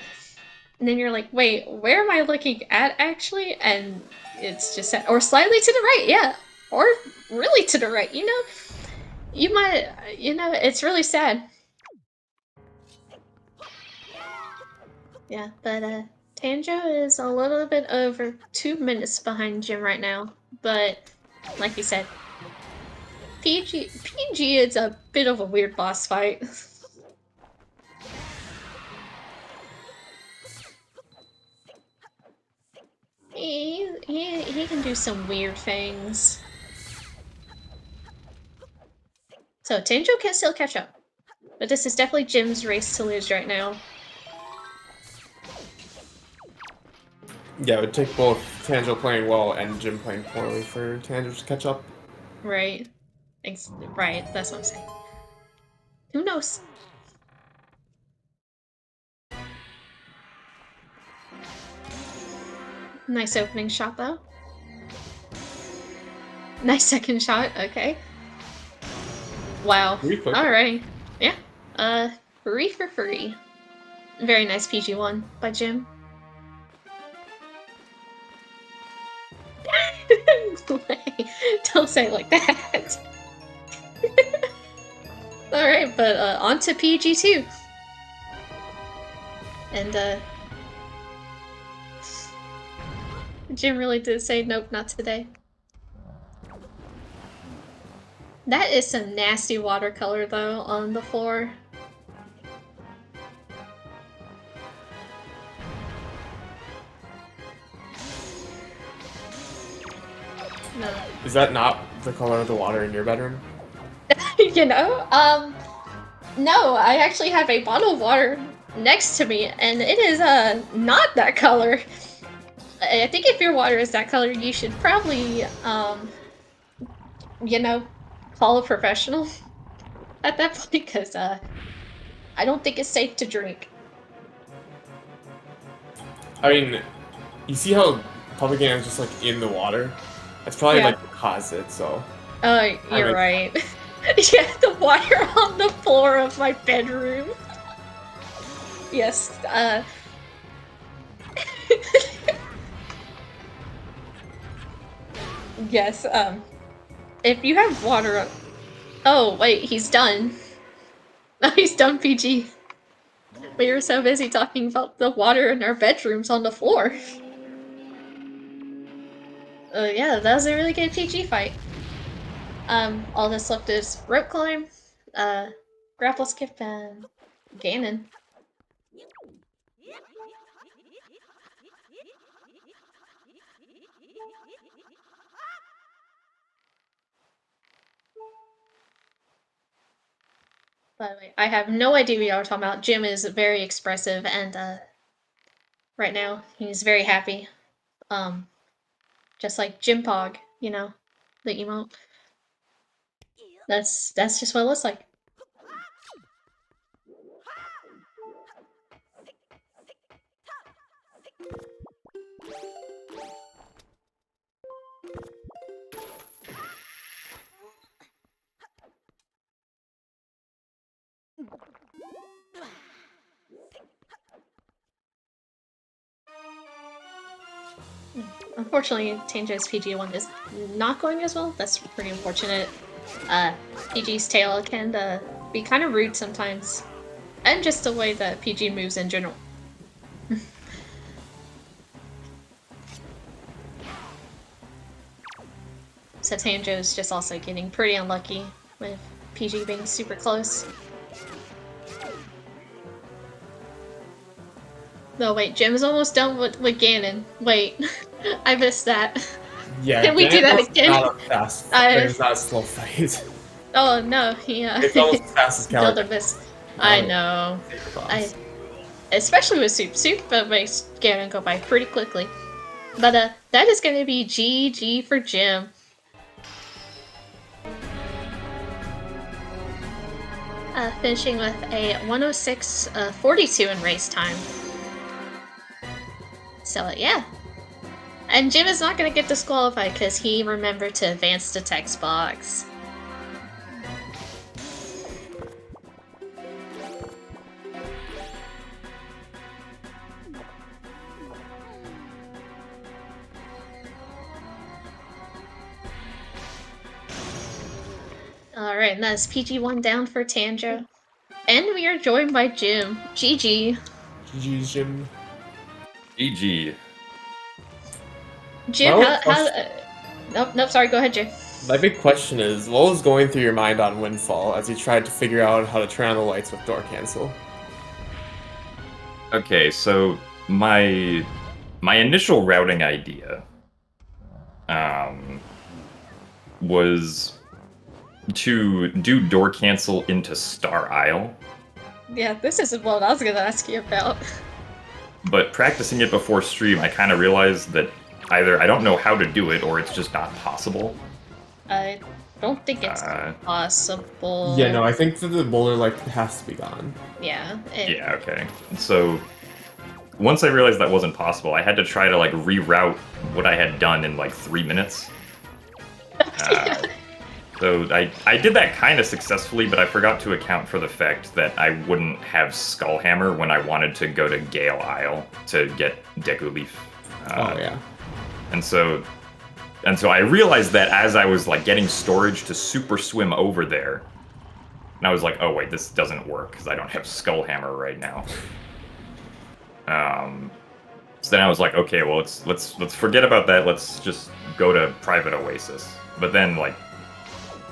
you're like, wait, where am I looking at actually? And it's just or slightly to the right, yeah, or really to the right. You might, it's really sad. Yeah, but Tanjo is a little bit over 2 minutes behind Jim right now. But like you said, PG is a bit of a weird boss fight. He can do some weird things. So Tanjo can still catch up. But this is definitely Jim's race to lose right now. Yeah, it would take both Tanjo playing well and Jim playing poorly for Tanjo to catch up. Right. Right, that's what I'm saying. Who knows? Nice opening shot, though. Nice second shot, okay. Wow. Alright. Yeah. Free for free. Very nice PG1 by Jim. Don't say it like that. Alright, but on to PG2. And Jim really did say nope, not today. That is some nasty watercolor though on the floor. No. Is that not the color of the water in your bedroom? No, I actually have a bottle of water next to me, and it is not that color. I think if your water is that color, you should probably call a professional at that point, because I don't think it's safe to drink. I mean, you see how Public Game is just like in the water? That's probably like what caused it, so. Oh, you're right. Yeah, the water on the floor of my bedroom. Yes, yes, if you have water. Oh, wait, he's done. He's done, PG. We were so busy talking about the water in our bedrooms on the floor. Yeah, that was a really good PG fight. All that's left is rope climb, grapple skip, and Ganon. By the way, I have no idea what y'all are talking about. Jim is very expressive, and right now he's very happy. Just like Jim Pog, the emote. That's just what it looks like. Unfortunately, Tanjo's PG1 is not going as well. That's pretty unfortunate. PG's tail can be kind of rude sometimes. And just the way that PG moves in general. So Tanjo's just also getting pretty unlucky with PG being super close. No, wait, Jim's almost done with Ganon. Wait, I missed that. Yeah, Can we do that again? Not a fast. It's not a slow fight. Oh no, he It's almost as fast as Zelda missed. I know. Especially with Soup. Soup makes Ganon go by pretty quickly. But that is gonna be GG for Jim. Finishing with a 106.42 in race time. So yeah. And Jim is not gonna get disqualified because he remembered to advance the text box. Alright, and that's PG1 down for Tanjo. And we are joined by Jim. GG. GG, Jim. GG. Jim, nope, sorry, go ahead, Jim. My big question is, what was going through your mind on Windfall as you tried to figure out how to turn on the lights with door cancel? Okay, so my initial routing idea was to do door cancel into Star Isle. Yeah, this is what I was gonna ask you about. But practicing it before stream, I kind of realized that either I don't know how to do it or it's just not possible. I don't think it's possible. Yeah, no, I think that the boulder light has to be gone. Yeah. Yeah, okay. So once I realized that wasn't possible, I had to try to like reroute what I had done in like 3 minutes. So I did that kind of successfully, but I forgot to account for the fact that I wouldn't have Skullhammer when I wanted to go to Gale Isle to get Deku Leaf. Oh yeah. And so I realized that as I was like getting storage to super swim over there, and I was like, oh wait, this doesn't work because I don't have Skullhammer right now. So then I was like, okay, well let's forget about that. Let's just go to Private Oasis. But then like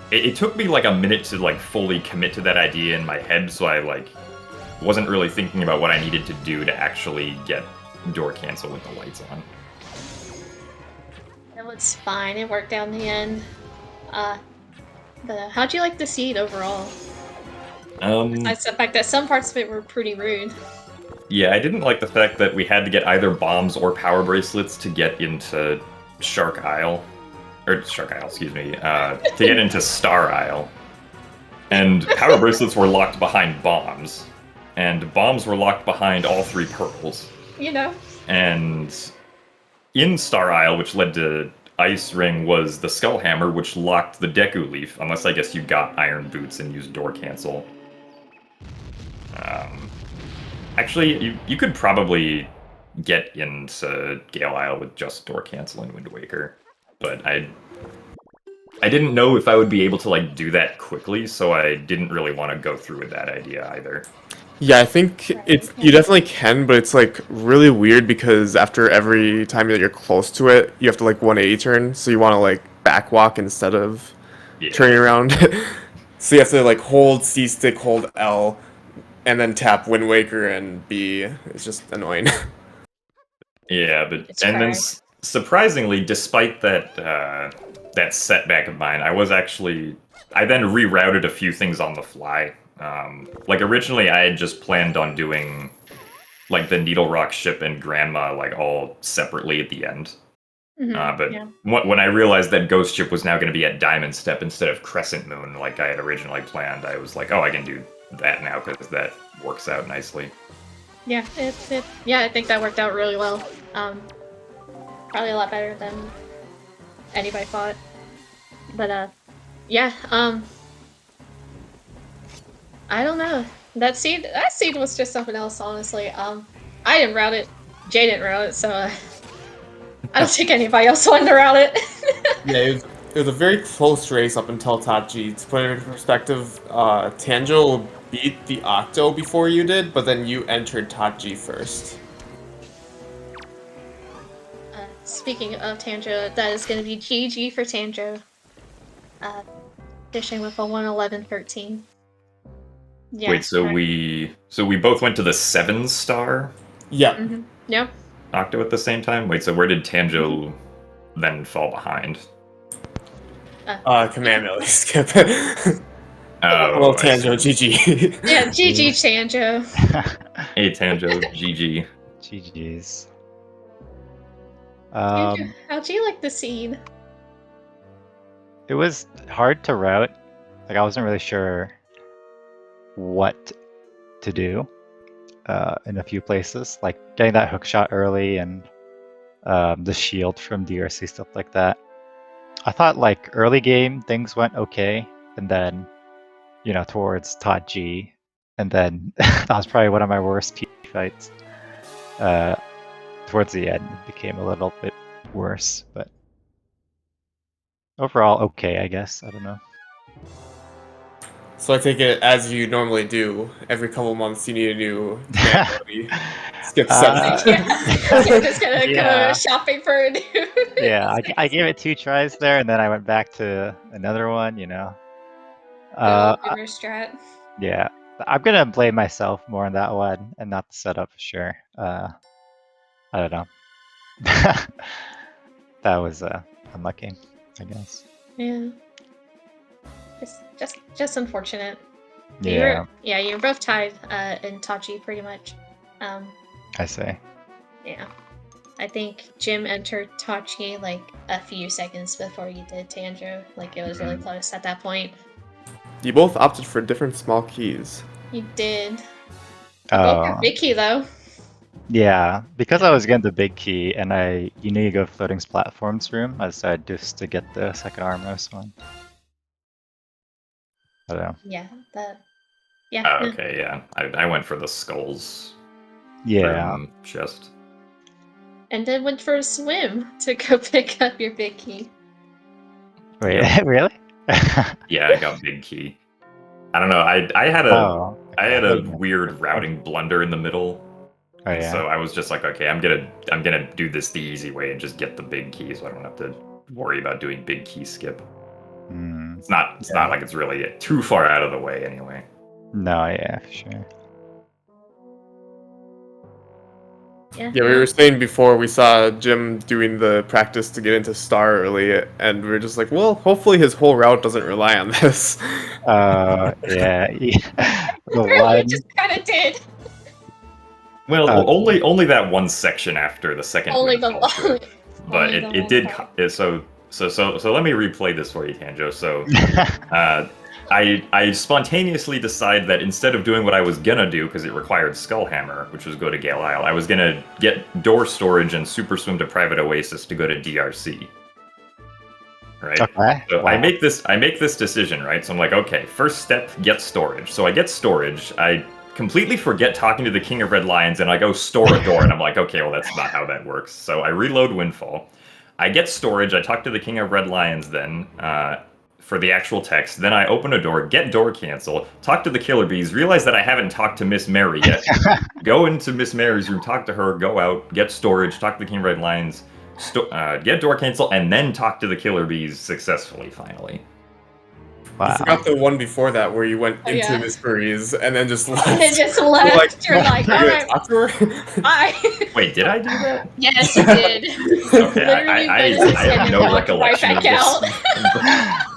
it took me like a minute to like fully commit to that idea in my head, so I like wasn't really thinking about what I needed to do to actually get door cancel with the lights on. It was fine. It worked out in the end. But how'd you like the seed overall? Besides the fact that some parts of it were pretty rude. Yeah, I didn't like the fact that we had to get either bombs or power bracelets to get into Shark Isle. Or Shark Isle, excuse me. To get into Star Isle. And power bracelets were locked behind bombs. And bombs were locked behind all 3 pearls. You know. And in Star Isle, which led to Ice Ring, was the Skullhammer, which locked the Deku Leaf, unless I guess you got Iron Boots and used door cancel. Actually, you could probably get into Gale Isle with just door cancel and Wind Waker, but I didn't know if I would be able to like do that quickly, so I didn't really want to go through with that idea either. Yeah, I think you definitely can, but it's like really weird because after every time that you're close to it, you have to like 180 turn, so you want to like backwalk instead of turning around. So you have to like hold C stick, hold L, and then tap Wind Waker and B. It's just annoying. Yeah, but then surprisingly, despite that that setback of mine, I then rerouted a few things on the fly. Like originally, I had just planned on doing like the Needle Rock ship and Grandma like all separately at the end. But yeah. when I realized that Ghost Ship was now going to be at Diamond Step instead of Crescent Moon, like I had originally planned, I was like, oh, I can do that now because that works out nicely. Yeah, I think that worked out really well. Probably a lot better than anybody thought. But yeah, I don't know. That seed was just something else, honestly. I didn't route it. Jay didn't route it, so I don't think anybody else wanted to route it. Yeah, it was a very close race up until Tachi. To put it in perspective, Tanjo beat the Octo before you did, but then you entered Tachi first. Speaking of Tanjo, that is going to be GG for Tanjo. Fishing with a 111.13. Yeah. Wait, so we both went to the 7-star Yeah. Yep. Octo at the same time? Wait, so where did Tanjo then fall behind? Command melee skip. Oh, Well, I see. Tanjo, GG. Yeah, GG Tanjo. Hey, Tanjo, GG. GG's. Tanjo, how'd you like the scene? It was hard to route. Like I wasn't really sure what to do in a few places. Like getting that hook shot early and the shield from DRC, stuff like that. I thought like early game things went okay, and then towards Todd G, and then that was probably one of my worst P fights. Towards the end, it became a little bit worse, but overall okay, I guess. I don't know. So I take it, as you normally do, every couple months you need a new command ability. Skip 7. You're just gonna Yeah. go shopping for a new. Yeah, I gave it 2 tries there, and then I went back to another one. Boomer strat. Yeah, I'm gonna blame myself more on that one, and not the setup for sure. I don't know. That was unlucky, I guess. Yeah. Just unfortunate. Yeah, You're both tied in Tachi pretty much. I say. Yeah. I think Jim entered Tachi like a few seconds before you did Tanjo. Like it was really close at that point. You both opted for different small keys. You did. You both got big key though. Yeah, because I was getting the big key, and you need to go floating platforms room, I decided just to get the second armor's one. I don't know. Yeah. Oh, okay, yeah. I went for the skulls. Yeah. Chest. And then went for a swim to go pick up your big key. Wait, Yeah. really? Yeah, I got big key. I don't know. I had a weird routing blunder in the middle. Oh yeah. So I was just like, okay, I'm gonna do this the easy way and just get the big key, so I don't have to worry about doing big key skip. It's not like it's really too far out of the way anyway. No, yeah, for sure. Yeah, we were saying before we saw Jim doing the practice to get into Star early, and we were just like, well, hopefully his whole route doesn't rely on this. Yeah. The really one. just kind of did. Well, only that one section after the second. Only windfall the trip. But only it the did. one So let me replay this for you, Tanjo. So I spontaneously decided that instead of doing what I was gonna do, because it required Skullhammer, which was go to Gale Isle, I was gonna get door storage and super swim to Private Oasis to go to DRC. Right. Okay. So Wow. I make this decision, right? So I'm like, okay, first step, get storage. So I get storage. I completely forget talking to the King of Red Lions, and I go store a door, and I'm like, okay, well, that's not how that works. So I reload Windfall. I get storage. I talk to the King of Red Lions then for the actual text. Then I open a door, get door cancel, talk to the Killer Bees, realize that I haven't talked to Miss Mary yet. Go into Miss Mary's room, talk to her, go out, get storage, talk to the King of Red Lions, get door cancel, and then talk to the Killer Bees successfully, finally. You Wow. forgot the one before that where you went into yeah. Miss Marie's and then just left. And then just left. You're like, "Are all you right, gonna talk to her?" bye. Wait, did I do that? Yes, you did. Okay, Literally I went in have and no walked recollection right of back this. out.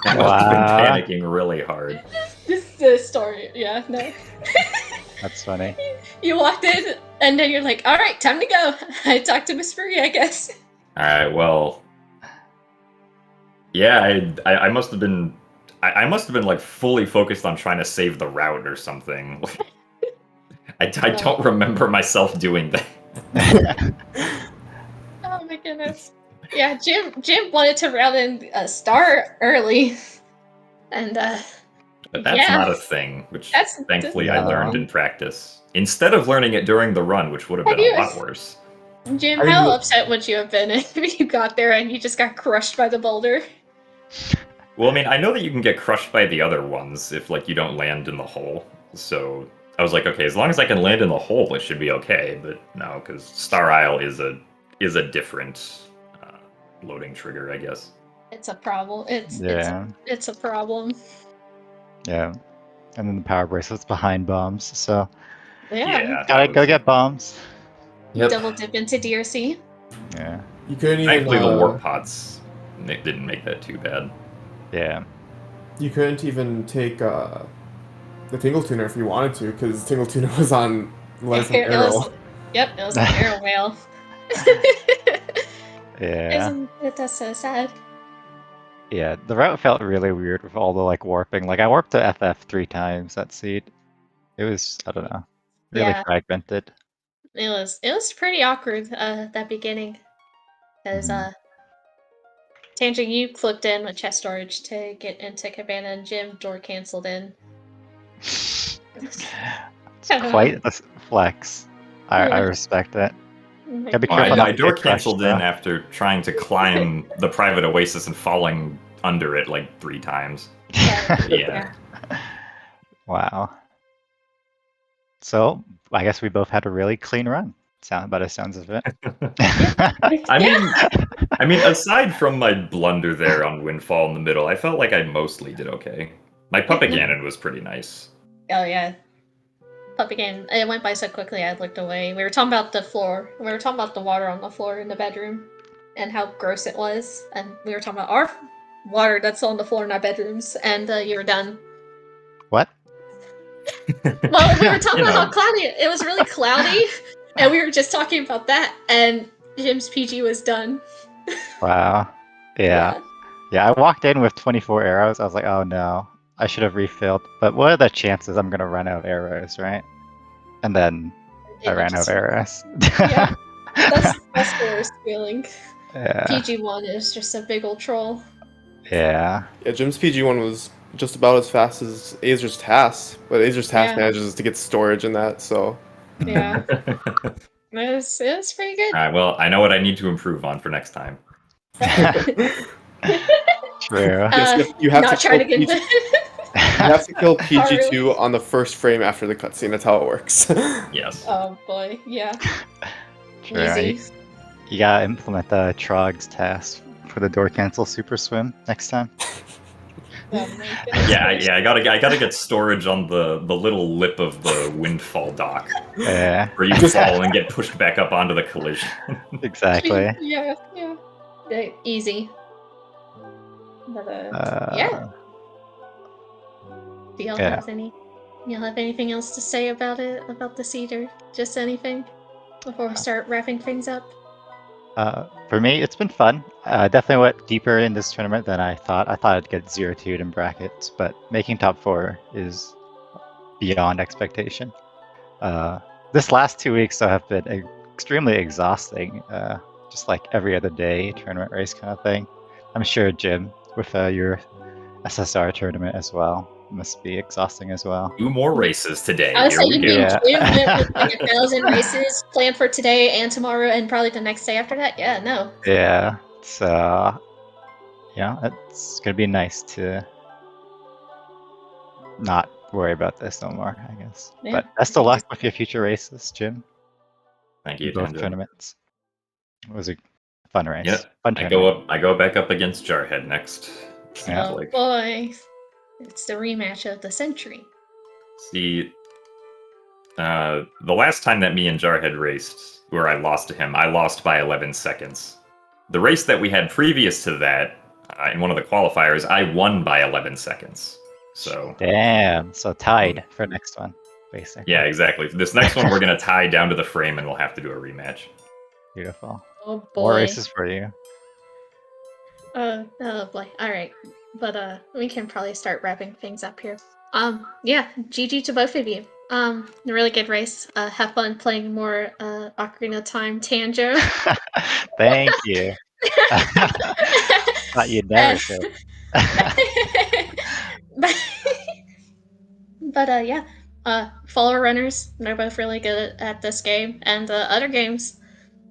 I must have been panicking really hard. This is the story. Yeah, no. That's funny. You walked in, and then you're like, all right, time to go. I talked to Miss Marie, I guess. All right, well, Yeah, I must have been. I must have been like fully focused on trying to save the route or something. I don't remember myself doing that. Oh my goodness. Yeah, Jim wanted to route in a star early, and But that's yeah, not a thing, which that's thankfully I learned No. in practice. Instead of learning it during the run, which would have been a lot worse. Jim, I mean, how upset would you have been if you got there and you just got crushed by the boulder? Well, I mean, I know that you can get crushed by the other ones if like you don't land in the hole. So I was like, okay, as long as I can land in the hole, it should be okay. But no, because Star Isle is a different loading trigger, I guess. It's a problem. Yeah. It's a problem. Yeah. And then the power bracelet's behind bombs, so Yeah. gotta go get bombs. Yep. Double dip into DRC. Yeah. You couldn't even. Thankfully, the warp pots didn't make that too bad. Yeah. You couldn't even take the Tingle Tuner if you wanted to, because Tingle Tuner was on Life from Arrow. Yep, it was an arrow whale. Yeah. That's so sad. Yeah. The route felt really weird with all the like warping. Like I warped to FF 3 times that seed. It was, I don't know, really Yeah. fragmented. It was pretty awkward that beginning, because Tangent, you clicked in with chest storage to get into Cabana, and Jim door canceled in. It's quite a flex. I respect it. Gotta be careful not I to door get crushed, canceled in though. after trying to climb the private oasis and falling under it like 3 times. Yeah. Wow. So I guess we both had a really clean run. By the sounds of it. I mean, aside from my blunder there on Windfall in the middle, I felt like I mostly did okay. My Puppet Ganon was pretty nice. Oh yeah. Puppet Ganon. It went by so quickly I looked away. We were talking about the floor. We were talking about the water on the floor in the bedroom and how gross it was. And we were talking about our water that's on the floor in our bedrooms, and you were done. What? Well, we were talking about how cloudy it was really cloudy, and we were just talking about that, and Jim's PG was done. Wow. Yeah, I walked in with 24 arrows. I was like, oh no, I should have refilled. But what are the chances I'm gonna run out of arrows, right? And then I ran out of arrows. Yeah, that's the worst feeling. Yeah. PG1 is just a big old troll. Yeah. Yeah, Jim's PG1 was just about as fast as Azer's Task, but Azer's Task manages to get storage in that, so. Yeah. It was pretty good. Alright, well, I know what I need to improve on for next time. True. You have not to trying to kill get you have to kill PG2 on the first frame after the cutscene. That's how it works. Yes. Oh boy, yeah. True. Easy. You gotta implement the Trog's task for the door cancel super swim next time. Yeah, I gotta get storage on the little lip of the Windfall dock. Yeah. Where you fall and get pushed back up onto the collision. Exactly. Yeah. Easy. But yeah. Do y'all have anything else to say about it? About the Cedar? Just anything? Before we start wrapping things up? For me, it's been fun. Definitely went deeper in this tournament than I thought. I thought I'd get 0-2'd in brackets, but making top 4 is beyond expectation. This last 2 weeks though have been extremely exhausting. Just like every other day tournament race kind of thing. I'm sure Jim, with your SSR tournament as well, must be exhausting as well. 2 more races today. I was Here we saying, go. Jim went with like 1,000 races planned for today and tomorrow and probably the next day after that. Yeah, no. Yeah, so it's gonna be nice to not worry about this no more, I guess. Yeah. But best of luck with your future races, Jim. Thank you, Both Tanjo. tournaments. It was a fun race. Yep. Fun I go back up against Jarhead next. Yeah. Oh boy. It's the rematch of the century. See, the last time that me and Jarhead raced, where I lost to him, I lost by 11 seconds. The race that we had previous to that, in one of the qualifiers, I won by 11 seconds. So Damn. So tied for next one, basically. yeah, exactly. This next one, we're gonna tie down to the frame, and we'll have to do a rematch. Beautiful. Oh boy. More races for you. Oh boy. All right, but we can probably start wrapping things up here. Yeah, GG to both of you. A really good race. Have fun playing more Ocarina of Time Tanjo. Thank you. Thought you'd never say. but yeah, follower runners. They're both really good at this game and other games,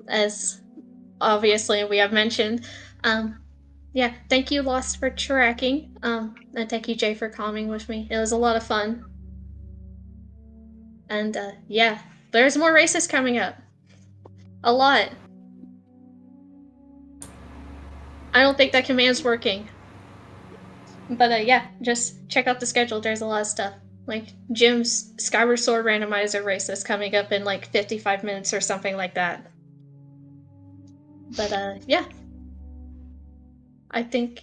as obviously we have mentioned. Yeah, thank you, Lost, for tracking. And thank you, Jay, for calming with me. It was a lot of fun. And yeah, there's more races coming up. A lot. I don't think that command's working. But yeah, just check out the schedule. There's a lot of stuff. Like Jim's Skyward Sword Randomizer race is coming up in like 55 minutes or something like that. But yeah. I think,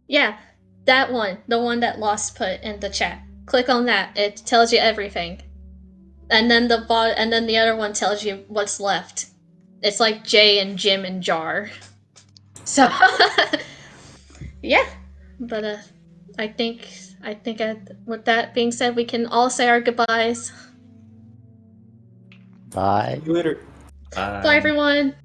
yeah, that one, the one that Lost put in the chat. Click on that. It tells you everything. And then the other one tells you what's left. It's like Jay and Jim and Jar. So yeah. But I think with that being said, we can all say our goodbyes. Bye. See you later. Bye everyone.